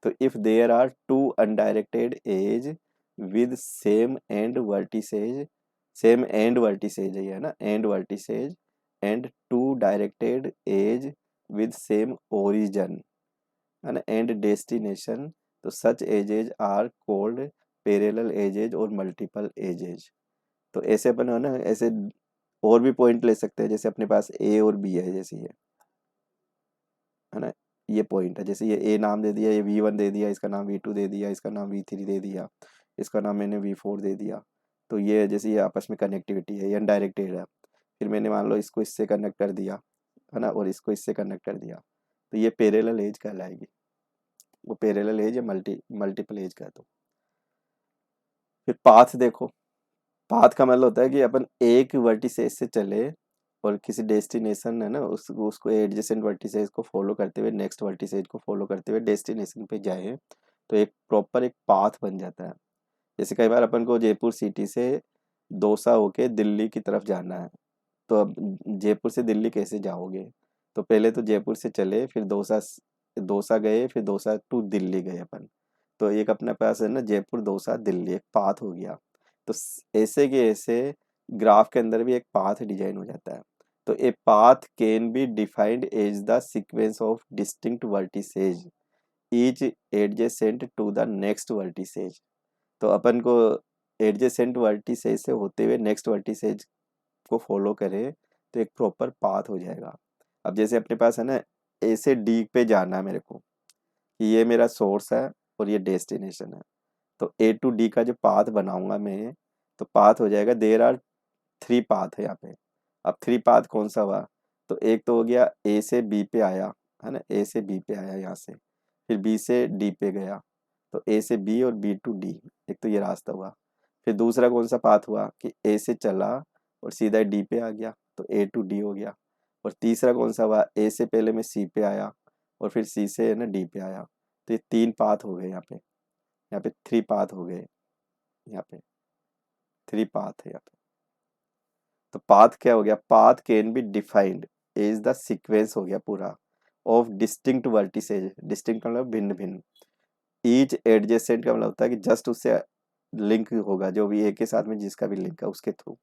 तो if there are two undirected edge with same end vertices है ना end vertices and two directed edge with same origin है ना एंड डेस्टिनेशन, तो such edges are called parallel edges और मल्टीपल एजेज। तो ऐसे अपन है ना ऐसे और भी पॉइंट ले सकते हैं, जैसे अपने पास ए और बी है, जैसे ये है ना ये पॉइंट है, जैसे ये ए नाम दे दिया, ये V1 दे दिया, इसका नाम V2 दे दिया, इसका नाम V3 दे दिया, इसका नाम मैंने V4 दे दिया। तो ये जैसे ये आपस में कनेक्टिविटी है, ये अनडायरेक्टेड है। फिर मैंने मान लो इसको इससे कनेक्ट कर दिया है ना, और इसको इससे कनेक्ट कर दिया, तो ये पैरेलल एज कहलाएगी। वो पैरेलल एज या मल्टीपल एज कह दो। फिर पाथ देखो, पाथ का मतलब होता है कि अपन एक वर्टिसेस से चले और किसी डेस्टिनेशन है ना उसको उसको एडजेसेंट वर्टिसेस को फॉलो करते हुए नेक्स्ट वर्टिसेस को फॉलो करते हुए डेस्टिनेशन पे जाए, तो एक प्रॉपर एक पाथ बन जाता है। जैसे कई बार अपन को जयपुर सिटी से दौसा होके दिल्ली की तरफ जाना है, तो अब जयपुर से दिल्ली कैसे जाओगे, तो पहले तो जयपुर से चले, फिर दौसा दौसा गए, फिर दौसा टू दिल्ली गए अपन, तो एक अपने पास है ना जयपुर दौसा दिल्ली एक पाथ हो गया। तो ऐसे के ऐसे ग्राफ के अंदर भी एक पाथ डिजाइन हो जाता है। तो a path can be defined as the sequence of distinct vertices each adjacent to the next vertices. तो अपन को एडजेसेंट वर्टिसेज से होते हुए नेक्स्ट वर्टिसेज को फॉलो करें, तो एक प्रॉपर पाथ हो जाएगा। अब जैसे अपने पास है ना ए से डी पे जाना है मेरे को, कि ये मेरा सोर्स है और ये डेस्टिनेशन है, तो ए टू डी का जो पाथ बनाऊंगा मैं, तो पाथ हो जाएगा देयर आर थ्री पाथ है यहाँ पे। अब थ्री पाथ कौन सा हुआ, तो एक तो हो गया ए से बी पे आया है ना, ए से बी पे आया यहाँ से, फिर बी से डी पे गया, तो ए से बी और बी टू डी, एक तो ये रास्ता हुआ। फिर दूसरा कौन सा पाथ हुआ कि ए से चला और सीधा डी पे आ गया, तो ए टू डी हो गया। और तीसरा कौन सा हुआ, ए से पहले मैं सी पे आया और फिर सी से है ना डी पे आया। तो ये 3 पाथ हो गए यहाँ पे 3 पाथ हो गए, यहाँ पे 3 पाथ है यहाँ पे। तो पाथ क्या हो गया, path can be defined is the sequence हो गया पूरा ऑफ डिस्टिंक्ट वर्टिसेज, डिस्टिंक्ट मतलब भिन्न भिन्न, ईच एडजेसेंट का मतलब होता है कि जस्ट उससे लिंक होगा, जो भी ए के साथ में जिसका भी लिंक है उसके through,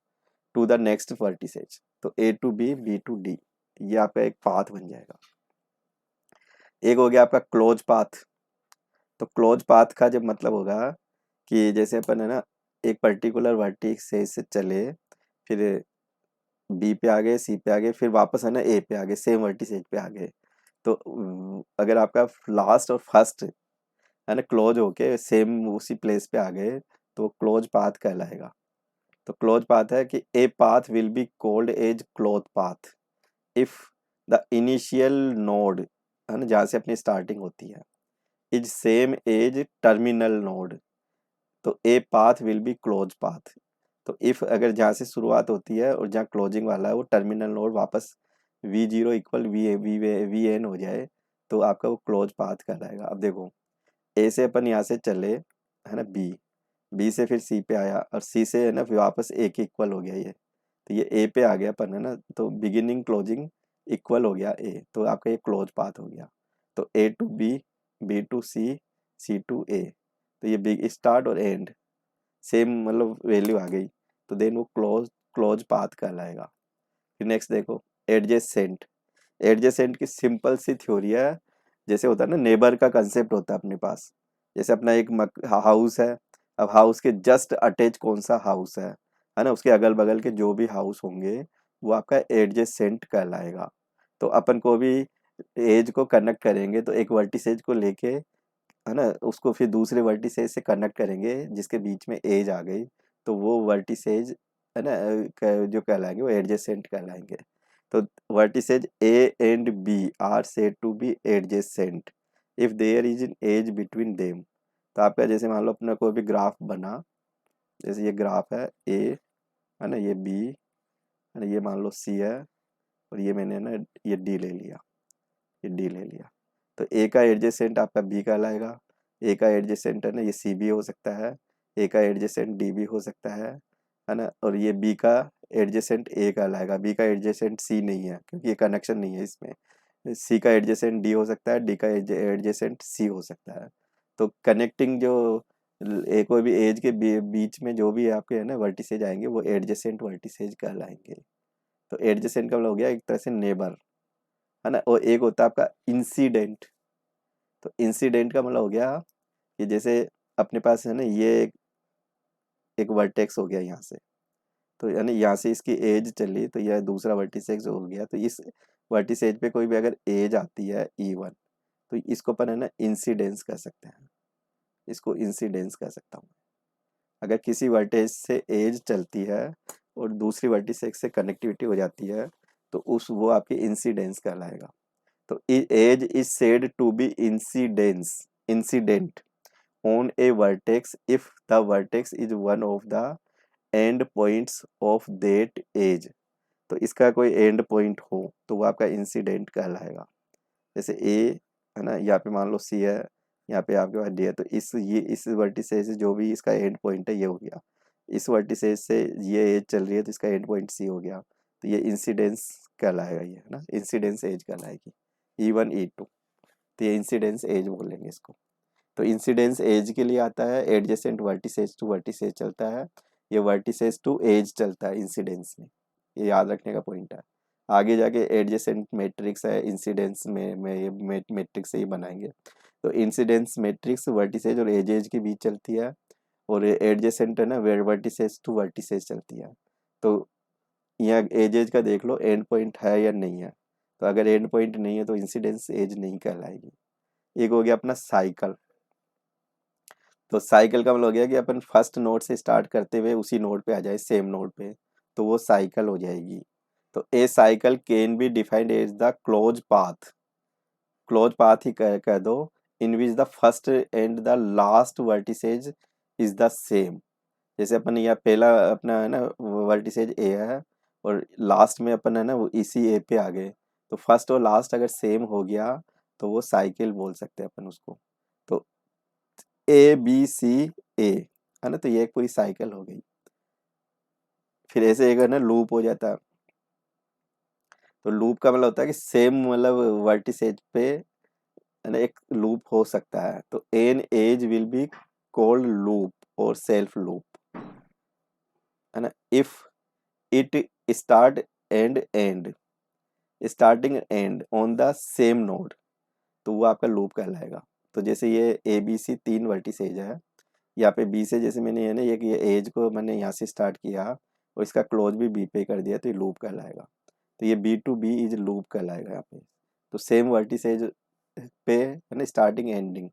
to the next vertices. तो A to B to D, ये आपका एक पाथ बन जाएगा। एक हो गया आपका क्लोज पाथ। तो क्लोज पाथ का जब मतलब होगा कि जैसे अपन है ना एक पर्टिकुलर वर्टिसेज से चले, फिर बी पे आ गए, सी पे आ गए, फिर वापस है ना ए पे आ गए, सेम वर्टिसेज पे आ गए। तो अगर आपका लास्ट और फर्स्ट है ना क्लोज होके सेम उसी प्लेस पे आ गए, तो क्लोज पाथ कहलाएगा। तो क्लोज पाथ है कि a path will be called as close path if the initial node, है ना, जहाँ से अपनी स्टार्टिंग होती है, is same as terminal node, तो a path will be close path. तो इफ अगर जहाँ से शुरुआत होती है और जहाँ क्लोजिंग वाला है वो टर्मिनल नोड वापस v0 इक्वल वी एन हो जाए, तो आपका वो क्लोज पाथ कहलाएगा। अब देखो ए से अपन यहाँ से चले, है ना, बी से फिर सी पे आया और सी से है ना फिर वापस ए के इक्वल हो गया ये, तो ये ए पे आ गया अपन, है ना, तो बिगिनिंग क्लोजिंग इक्वल हो गया ए, तो आपका ये क्लोज पाथ हो गया। तो A to B to C to A, तो ये बिग स्टार्ट और एंड सेम मतलब वैल्यू आ गई, तो देन वो क्लोज पाथ कहलाएगा। फिर नेक्स्ट देखो एडजेसेंट। एडजेसेंट की सिंपल सी थ्योरी है, जैसे होता है ना नेबर का कंसेप्ट होता है अपने पास। जैसे अपना एक हाउस है, अब हाउस के जस्ट अटैच कौन सा हाउस है ना, उसके अगल बगल के जो भी हाउस होंगे वो आपका एडजेसेंट कहलाएगा। तो अपन को भी एज को कनेक्ट करेंगे तो एक वर्टिसेज को लेके, है ना, उसको फिर दूसरे वर्टिसेज से कनेक्ट करेंगे जिसके बीच में एज आ गई, तो वो वर्टिसेज है ना जो कहलाएंगे वो एडजेसेंट कहलाएंगे। तो vertices A and B are said to be adjacent if there is an edge between them. तो आपका जैसे मान लो अपना कोई भी ग्राफ बना, जैसे ये ग्राफ है ए, है ना, ये बी, है ना, ये मान लो सी है, और ये मैंने ना ये डी ले लिया, ये डी ले लिया। तो ए का एडजेसेंट आपका बी कहलाएगा, ए का एडजेसेंट है ना ये सी भी हो सकता है, ए का एडजेसेंट डी भी हो सकता है ना, और ये बी का एडजेसेंट ए कहलाएगा। बी का एडजेसेंट सी नहीं है क्योंकि ये कनेक्शन नहीं है इसमें। सी का एडजेसेंट डी हो सकता है, डी का एडजेसेंट सी हो सकता है। तो कनेक्टिंग जो कोई भी एज के बीच में जो भी आपके है ना वर्टिसेज आएंगे वो एडजेसेंट वर्टिसेज कहलाएंगे। तो एडजेसेंट का मतलब हो गया एक तरह से नेबर, है ना, और एक होता है आपका इंसिडेंट। तो इंसिडेंट का मतलब हो गया कि जैसे अपने पास है ना ये एक वर्टेक्स हो गया यहाँ से, तो यानी यहाँ से इसकी एज चली तो यह दूसरा वर्टिसेक्स हो गया, तो इस वर्टिसेज पे कोई भी अगर एज आती है E1, तो इसको अपन है ना इंसिडेंस कह सकते हैं, इसको इंसिडेंस कह सकता हूँ। अगर किसी वर्टेज से एज चलती है और दूसरी वर्टिसेक्स से कनेक्टिविटी हो जाती है तो उस वो आपकी इंसिडेंस कहलाएगा। तो edge is said to be incident on a vertex if the vertex is one of the end points of that edge। तो इसका कोई एंड पॉइंट हो तो वो आपका इंसिडेंट कहलाएगा। जैसे ए, है ना, यहाँ पे मान लो सी है, यहाँ पे आपके पास डी है, तो इस वर्टिसेज से जो भी इसका एंड पॉइंट है ये हो गया, इस वर्टिसेज से ये एज चल रही है तो इसका एंड पॉइंट सी हो गया, तो ये इंसिडेंस कहलाएगा, ये है ना इंसिडेंस एज कहलाएगी E1 E2, तो ये इंसिडेंस एज बोलेंगे इसको। तो इंसिडेंस एज के लिए आता है, एडजेसेंट वर्टिसेज टू वर्टिसेज चलता है, ये वर्टिसेज टू एज चलता है इंसिडेंस में, ये याद रखने का पॉइंट है। आगे जाके एडजेसेंट मैट्रिक्स है इंसिडेंस में ये मैट्रिक्स से ही बनाएंगे। तो इंसिडेंस मैट्रिक्स वर्टिसेज और एज के बीच चलती है, और एडजेसेंट है ना वर्टिसेज टू वर्टिसेज चलती है। तो यहाँ एज का देख लो एंड पॉइंट है या नहीं है, तो अगर एंड पॉइंट नहीं है तो इंसिडेंस एज नहीं कहलाएगी। एक हो गया अपना साइकिल। तो साइकिल का मतलब हो गया कि अपन फर्स्ट नोड से स्टार्ट करते हुए उसी नोड पे आ जाए, सेम नोड पे, तो वो साइकिल हो जाएगी। तो a cycle can be defined as the close path close path ही कह दो in which the first and the last vertices is the same. जैसे अपन यह पहला अपना है ना वर्टिसेज ए है और लास्ट में अपन है ना वो इसी ए पे आ गए, तो फर्स्ट और लास्ट अगर सेम हो गया तो वो साइकिल बोल सकते हैं अपन उसको। तो ए बी सी ए है ना, तो ये एक पूरी साइकिल हो गई। फिर ऐसे एक है ना लूप हो जाता है। तो लूप का मतलब होता है कि सेम मतलब वर्टिसेज पे है ना एक लूप हो सकता है। तो an edge will be called loop और सेल्फ लूप, है ना। If it start and starting end on the same node, तो वो आपका लूप कहलाएगा। तो जैसे ये ए बी सी तीन वर्टिसेज है, यहाँ पे बी से जैसे मैंने ये एज को मैंने यहाँ से स्टार्ट किया और इसका क्लोज भी बी पे कर दिया, तो ये लूप कहलाएगा। तो ये B to B is loop कहलाएगा यहाँ पे। तो सेम वर्टिसेज पे है ना स्टार्टिंग एंडिंग,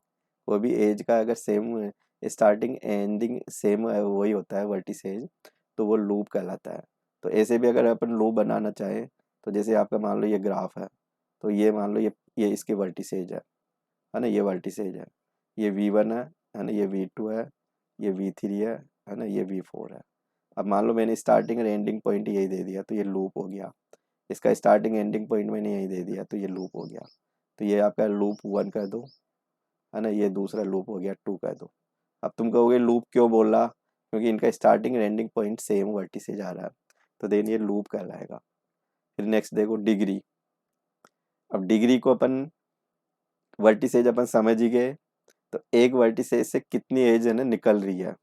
वो भी एज का अगर सेम स्टार्टिंग एंडिंग सेम वही होता है वर्टिसेज, तो वो लूप कहलाता है। तो ऐसे भी अगर अपन लूप बनाना चाहे, तो जैसे आपका मान लो ये ग्राफ है, तो ये मान लो ये इसके वर्टिसेज है ना, ये वर्टिसेज है, ये V1 है ना, ये V2 ये V3 है ना, ये V4 है। अब मान लो मैंने स्टार्टिंग और एंडिंग पॉइंट यही दे दिया, तो ये लूप हो गया। इसका स्टार्टिंग एंडिंग पॉइंट मैंने यही दे दिया, तो ये लूप हो गया। तो ये आपका लूप 1 कर दो, है ना, ये दूसरा लूप हो गया 2 कर दो। अब तुम कहोगे लूप क्यों बोला, क्योंकि इनका स्टार्टिंग और एंडिंग पॉइंट सेम वर्टिसेज आ रहा है, तो देन ये लूप कहलाएगा। फिर नेक्स्ट देखो डिग्री। अब डिग्री को अपन वर्टिसेज अपन समझ ही गए, तो एक वर्टिसेज से कितनी एज है ना निकल रही है,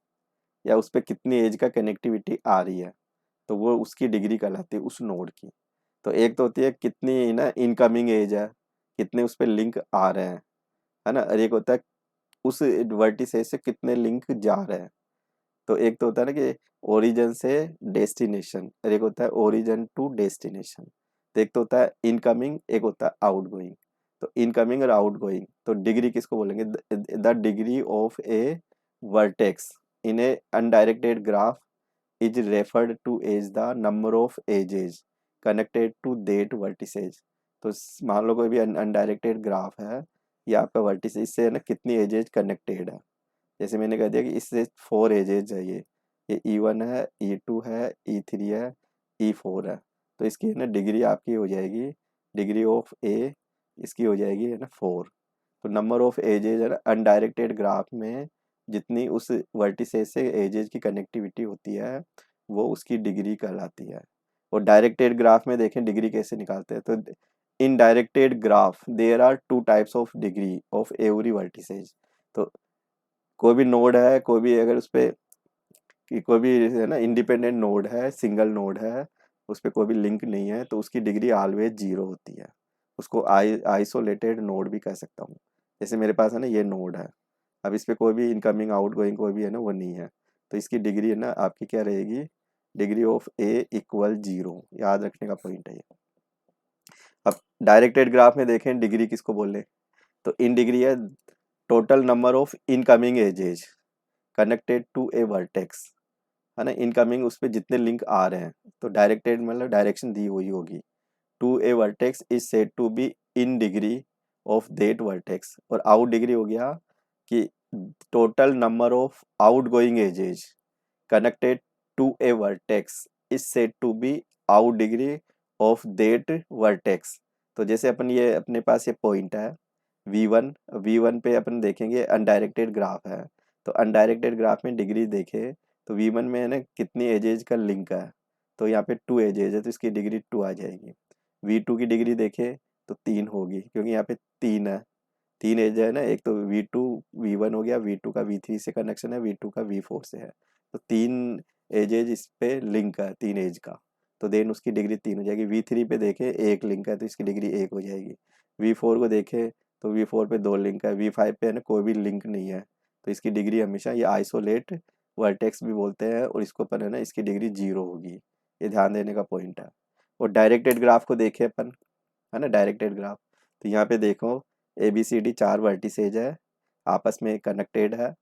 या उस पर कितनी एज का कनेक्टिविटी आ रही है, तो वो उसकी डिग्री कहलाती है उस नोड की। तो एक तो होती है कितनी ना इनकमिंग एज है, कितने उस पर लिंक आ रहे हैं, है ना, और एक होता है उस वर्टिसेज से कितने लिंक जा रहे हैं। तो एक तो होता है ना कि ओरिजिन से डेस्टिनेशन, और एक होता है ओरिजिन टू डेस्टिनेशन। तो एक तो होता है इनकमिंग, एक होता है आउटगोइंग। तो इनकमिंग और आउटगोइंग, तो डिग्री किसको बोलेंगे, the degree of a vertex in a undirected graph is referred to as the number of edges connected to that vertices. तो मान लो कोई भी अनडायरेक्टेड ग्राफ है, ये आपका वर्टिस, इससे है ना कितनी एजेस कनेक्टेड है। जैसे मैंने कह दिया कि इससे 4 एजेज है, ये E1 है, E2 है, E3 है, E4 है। तो इसकी है ना डिग्री आपकी हो जाएगी, डिग्री ऑफ ए इसकी हो जाएगी है ना 4। तो नंबर ऑफ एजेज है ना अनडायरेक्टेड ग्राफ में जितनी उस वर्टिसेज से एजेज की कनेक्टिविटी होती है, वो उसकी डिग्री कहलाती है। और डायरेक्टेड ग्राफ में देखें डिग्री कैसे निकालते हैं, तो in directed graph there are 2 types of degree of every vertices. तो कोई भी नोड है, कोई भी अगर उस पे कि कोई भी है ना इंडिपेंडेंट नोड है, सिंगल नोड है, उस पे कोई भी लिंक नहीं है, तो उसकी डिग्री ऑलवेज 0 होती है। उसको आइसोलेटेड नोड भी कह सकता हूँ। जैसे मेरे पास है ना ये नोड है, अब इस पे कोई भी इनकमिंग आउटगोइंग कोई भी है ना वो नहीं है, तो इसकी डिग्री है ना आपकी क्या रहेगी, डिग्री ऑफ ए इक्वल 0। याद रखने का पॉइंट है ये। अब डायरेक्टेड ग्राफ में देखें डिग्री किसको बोले, तो इन डिग्री है total number of incoming edges connected to a vertex, है ना, इनकमिंग उस पर जितने लिंक आ रहे हैं। तो डायरेक्टेड मतलब डायरेक्शन दी हुई होगी, to a vertex is said to be in degree of that vertex. और आउट डिग्री हो गया कि total number of outgoing edges connected to a vertex is said to be out degree of that vertex। तो जैसे अपन ये अपने पास ये point है V1 पे अपन देखेंगे अनडायरेक्टेड ग्राफ है, तो अनडायरेक्टेड ग्राफ में डिग्री देखे तो V1 में है ना कितनी एजेज का लिंक है, तो यहाँ पे 2 एजेज है, तो इसकी डिग्री 2 आ जाएगी। V2 की डिग्री देखे तो 3 होगी, क्योंकि यहाँ पे 3 है, 3 एज है ना, एक तो V2 V1 हो गया, V2 का V3 से कनेक्शन है, V2 का V4 से है, तो 3 एजेज इस पे लिंक है 3 एज का, तो देन उसकी डिग्री 3 हो जाएगी। V3 पे देखे एक लिंक है, तो इसकी डिग्री 1 हो जाएगी। V4 को देखे तो V4 पे 2 लिंक है, V5 पे है ना कोई भी लिंक नहीं है, तो इसकी डिग्री हमेशा ये आइसोलेट वर्टेक्स भी बोलते हैं, और इसको पर है ना इसकी डिग्री 0 होगी। ये ध्यान देने का पॉइंट है। और डायरेक्टेड ग्राफ को देखे अपन, है ना डायरेक्टेड ग्राफ, तो यहाँ पे देखो ABCD 4 वर्टिसेज है, आपस में कनेक्टेड है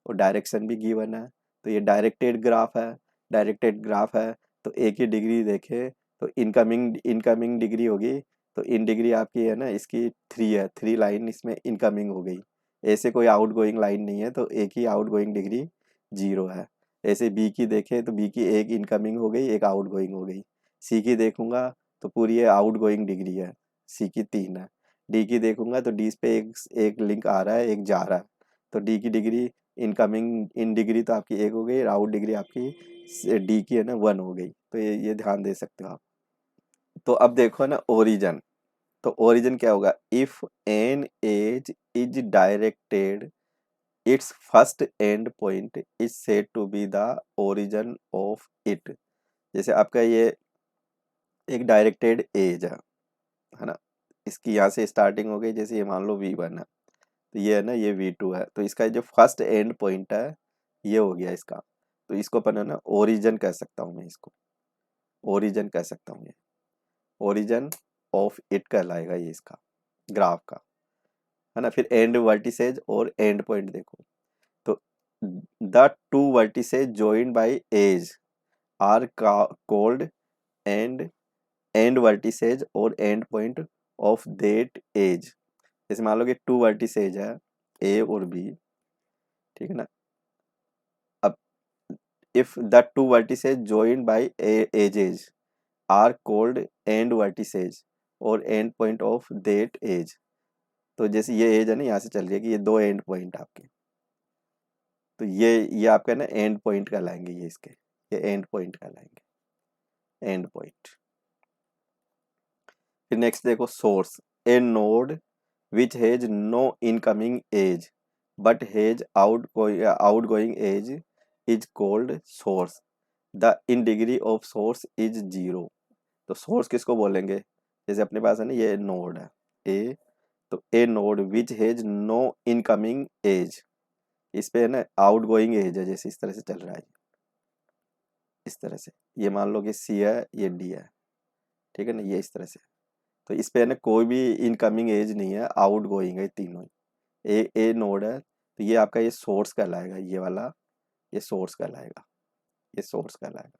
और डायरेक्शन भी गिवन है, तो ये डायरेक्टेड ग्राफ है। डायरेक्टेड ग्राफ है तो एक ही डिग्री देखे तो इनकमिंग डिग्री होगी तो इन डिग्री आपकी है ना, इसकी 3 है, 3 लाइन इसमें इनकमिंग हो गई। ऐसे कोई आउट गोइंग लाइन नहीं है, तो एक ही आउट गोइंग डिग्री 0 है। ऐसे बी की देखें तो बी की एक इनकमिंग हो गई, एक आउट गोइंग हो गई। सी की देखूंगा तो पूरी ये आउट गोइंग डिग्री है, सी की 3 है। डी की देखूंगा तो डी पे एक लिंक आ रहा है, एक जा रहा है, तो डी की डिग्री इनकमिंग इन डिग्री तो आपकी एक हो गई, आउट डिग्री आपकी डी की है ना 1 हो गई। तो ये ध्यान दे सकते हो आप। तो अब देखो ना ओरिजन, तो ओरिजिन क्या होगा, if an edge is directed its first end point is said to be the origin of it. जैसे आपका ये एक डायरेक्टेड एज है ना, इसकी यहाँ से स्टार्टिंग हो गई, जैसे ये मान लो V1 है, तो ये है ना, ये V2 है, तो इसका जो फर्स्ट एंड पॉइंट है ये हो गया इसका। तो इसको अपन है ना ओरिजिन कह सकता हूँ, मैं इसको ओरिजिन कह सकता हूँ, ये ओरिजिन ऑफ इट कहलाएगा ये इसका ग्राफ का, है ना। फिर एंड वर्टिसेज और एंड पॉइंट देखो, तो the two vertices joined by edge are called end end vertices और end point of that edge. जैसे मान लो कि टू वर्टिसेज है ए और बी, ठीक है ना। अब if the two vertices joined by edges are called end vertices और end point of that edge. तो जैसे ये एज है ना, यहाँ से चल रही है कि ये दो एंड पॉइंट आपके, तो ये आपका ना एंड पॉइंट कहलाएंगे, ये इसके ये एंड पॉइंट कहलाएंगे, एंड पॉइंट। फिर नेक्स्ट देखो source, a node which has no incoming edge but has outgoing edge is called source, the in degree of source is 0। तो सोर्स किसको बोलेंगे, जैसे अपने पास है ना ये नोड है ए, तो a node which has no incoming edge, इस पे है ना आउट गोइंग एज है, जैसे इस तरह से चल रहा है, इस तरह से ये मान लो कि सी है, ये डी है, ठीक है ना, ये इस तरह से। तो इस पे है ना कोई भी इनकमिंग एज नहीं है, आउट गोइंग है तीनों ही। ए नोड है, तो ये आपका ये सोर्स कहलाएगा, ये वाला ये सोर्स कहलाएगा, ये सोर्स कहलाएगा।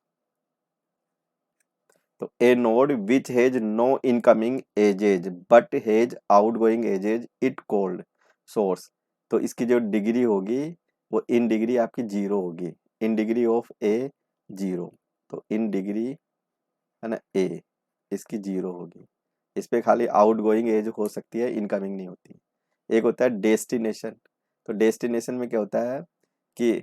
तो a node which has no incoming edges but has outgoing edges it called source. तो इसकी जो डिग्री होगी वो इन डिग्री आपकी 0 होगी, इन डिग्री ऑफ ए 0। तो इन डिग्री है ना ए, इसकी 0 होगी। इस पे खाली आउटगोइंग एज हो सकती है, इनकमिंग नहीं होती। एक होता है डेस्टिनेशन, तो डेस्टिनेशन में क्या होता है कि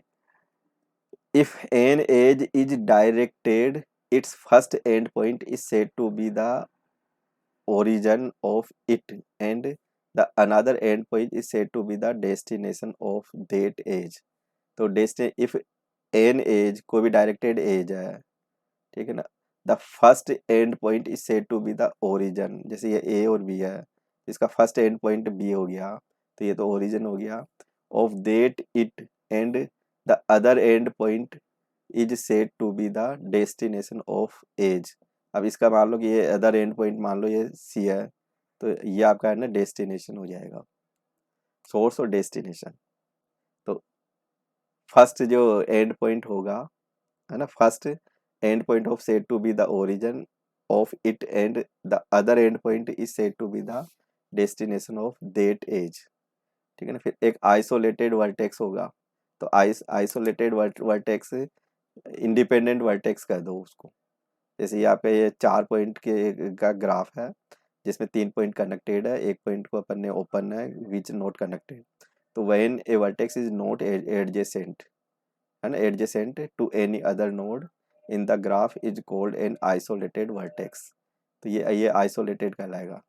if an edge is directed, its first endpoint is said to be the origin of it, and the another endpoint is said to be the destination of that edge. तो if an edge कोई भी directed as है, ठीक है ना, the first end point is said to be the origin. जैसे ये ए और बी है, इसका फर्स्ट एंड पॉइंट बी हो गया, तो ये तो ओरिजिन हो गया of that it, and the other end point is said to be the destination of edge. अब इसका मान लो कि ये अदर एंड पॉइंट मान लो ये सी है, तो ये आपका है ना डेस्टिनेशन हो जाएगा, सोर्स और डेस्टिनेशन। तो फर्स्ट जो एंड पॉइंट होगा, है ना, first end point of said to be the origin of it, and the other end point is said to be the destination of that edge, ठीक है ना। फिर एक आइसोलेटेड वर्टेक्स होगा, तो आइसोलेटेड वर्टेक्स इंडिपेंडेंट वर्टेक्स कह दो उसको। जैसे यहाँ पे ये 4 पॉइंट के का ग्राफ है, जिसमें 3 पॉइंट कनेक्टेड है, एक पॉइंट को अपन ने ओपन है विच नॉट कनेक्टेड। तो when a vertex is not adjacent, है ना, adjacent to any other node in the graph is called an isolated vertex. तो ये आइसोलेटेड कहलाएगा।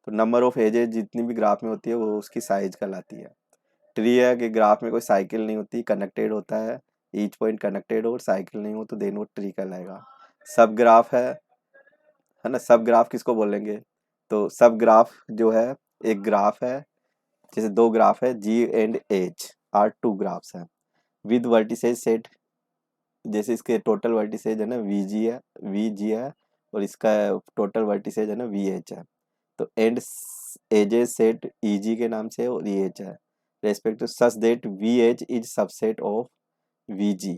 तो नंबर ऑफ एजेस जितनी भी ग्राफ में होती है वो उसकी साइज कहलाती है। ट्री है कि ग्राफ में कोई साइकिल नहीं होती, कनेक्टेड होता है, ईच पॉइंट कनेक्टेड हो और साइकिल नहीं हो, तो देन वो ट्री कहलाएगा। सब ग्राफ है ना, सब ग्राफ किसको बोलेंगे, तो सब ग्राफ जो है, एक ग्राफ है, जैसे दो ग्राफ है G and H are two graphs हैं विद वर्टिसेज सेट। जैसे इसके टोटल वर्टिसेज है ना वी जी है और इसका टोटल वर्टिसेज है ना वी एच है। तो and edges set E G के नाम से और ई एच है, respect to such that V H is subset of V G,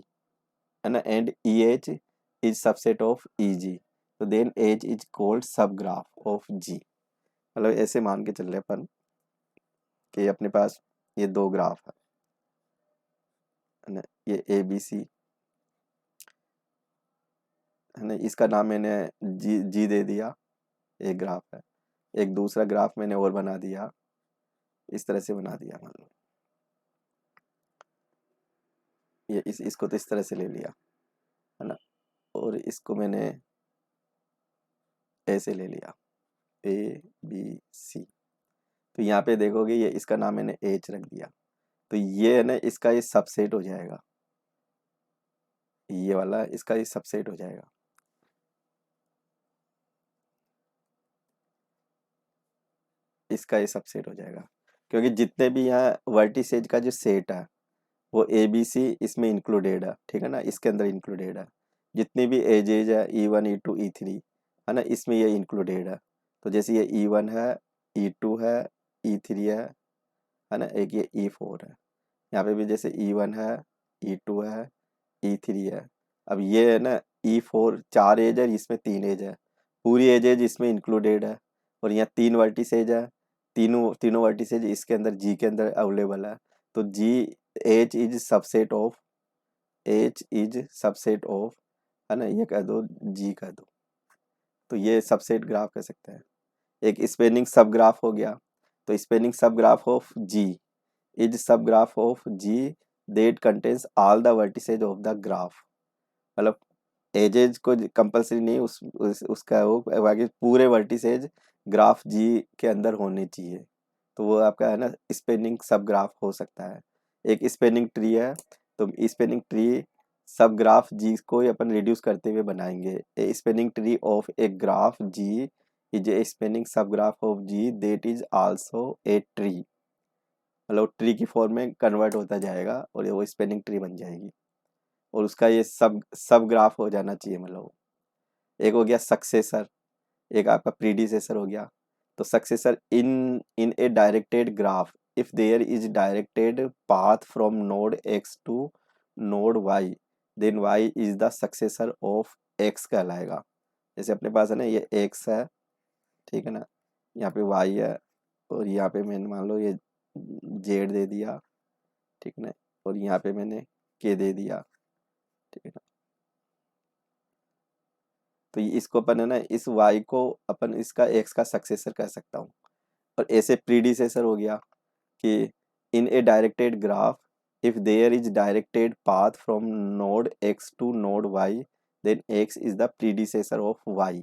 है ना, and E H is subset of E G. तो देन एच इज कॉल्ड सब ग्राफ ऑफ जी। मतलब ऐसे मान के चल रहे अपन कि अपने पास ये दो ग्राफ है ना, ये ए बी सी है ना, इसका नाम मैंने जी जी दे दिया, एक ग्राफ है। एक दूसरा ग्राफ मैंने और बना दिया, इस तरह से बना दिया, मान लो ये इसको तो इस तरह से ले लिया है ना, और इसको मैंने ऐसे ले लिया, ए बी सी। तो यहाँ पे देखोगे ये इसका नाम मैंने एच रख दिया, तो ये है ना इसका ये सबसेट हो जाएगा, ये वाला इसका ये सबसेट हो जाएगा। इसका ये सबसेट हो जाएगा, क्योंकि जितने भी यहाँ वर्टिसेज का जो सेट है वो ए बी सी इसमें इंक्लूडेड है, ठीक है ना, इसके अंदर इंक्लूडेड है। जितनी भी एजेज है E1 E2 E3 है ना, इसमें ये इंक्लूडेड है। तो जैसे ये E1 है, E2 है, E3 है ना, एक ये E4 है। यहाँ पे भी जैसे E1 है, E2 है, E3 है। अब ये है ना E4 चार एज है, इसमें तीन एज है, पूरी एजेज इसमें इंक्लूडेड है। और यहाँ तीन वर्टिसेज है, तीनों तीनों वर्टिसेज इसके अंदर जी के अंदर अवेलेबल है। तो जी H is subset of, H is subset of है ना, ये कह दो जी कह दो, तो ये सबसेट ग्राफ कह सकते हैं। एक स्पेनिंग सब ग्राफ हो गया, तो स्पेनिंग सब graph of G is sub graph of G that contains all the vertices of the graph. मतलब एजेज को कंपलसरी नहीं, उसका वो बाकी पूरे वर्टिसेज ग्राफ जी के अंदर होने चाहिए, तो वो आपका है ना स्पेनिंग सब ग्राफ हो सकता है। एक स्पेनिंग ट्री है, तो spanning tree subgraph G को ही अपन रिड्यूस करते हुए बनाएंगे। A spanning tree of a graph G is a spanning सब graph of G that is also a tree. मतलब ट्री की फॉर्म में कन्वर्ट होता जाएगा और ये वो स्पेनिंग ट्री बन जाएगी, और उसका ये सब सब ग्राफ हो जाना चाहिए। मतलब एक हो गया सक्सेसर, एक आपका प्रीडिसेसर हो गया। तो successor in in a directed graph if there is directed path from node X to node Y, then Y is the successor of X कहलाएगा। जैसे अपने पास है ना ये एक्स है, ठीक है ना, यहाँ पे वाई है, और यहाँ पे मैंने मान लो ये जेड दे दिया, ठीक है ना, और यहाँ पे मैंने के दे दिया, ठीक है ना। तो इसको अपन है ना इस y को अपन इसका x का सक्सेसर कह सकता हूँ। और ऐसे प्रीडिसेसर हो गया कि in a directed graph if there is directed path from node x to node y, then x is the predecessor of y।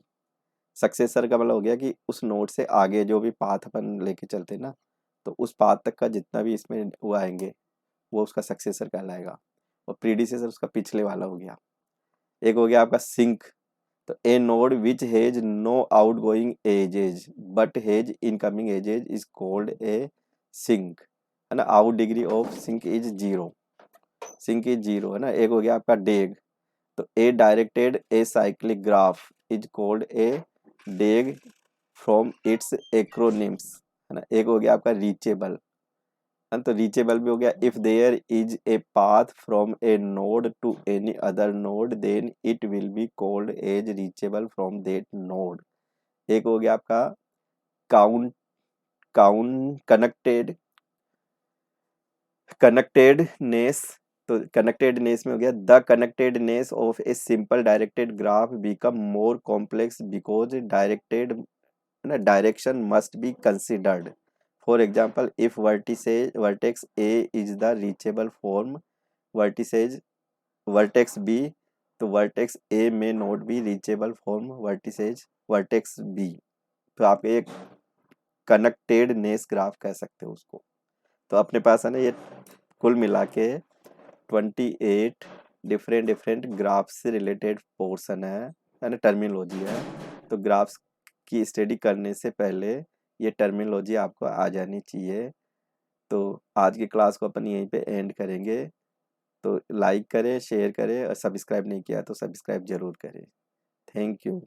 Successor का मतलब हो गया कि उस नोड से आगे जो भी पाथ अपन लेके चलते हैं ना, तो उस पाथ तक का जितना भी इसमें वो आएंगे वो उसका सक्सेसर कहलाएगा, और प्रीडिसेसर उसका पिछले वाला हो गया। एक हो गया आपका सिंक, तो a node which has no outgoing edges but has incoming edges is called a sink है ना। Out degree of sink is zero, sink is zero है ना। एक हो गया आपका डेग, तो a directed acyclic graph is called a DAG from it's acronyms है ना। एक हो गया आपका रीचेबल है, तो रीचेबल भी हो गया if there is a path from a node to any other node then it will be called as reachable from that node. एक हो गया आपका काउंट काउंट कनेक्टेड कनेक्टेडनेस, तो कनेक्टेडनेस में हो गया the connectedness of a simple directed graph become more complex because directed ना direction must be considered. For example if vertex A is the reachable form vertices vertex B, तो vertex ए में not B reachable form vertices vertex B. तो आप एक connectedness graph कह सकते हो उसको। तो अपने पास है ना ये कुल मिला के 28 डिफरेंट डिफरेंट ग्राफ्स से रिलेटेड पोर्शन है ना, टर्मिनोलॉजी है। तो ग्राफ्स की स्टडी करने से पहले ये टर्मिनोलॉजी आपको आ जानी चाहिए। तो आज की क्लास को अपन यहीं पे एंड करेंगे। तो लाइक करें, शेयर करें, और सब्सक्राइब नहीं किया तो सब्सक्राइब जरूर करें। Thank you.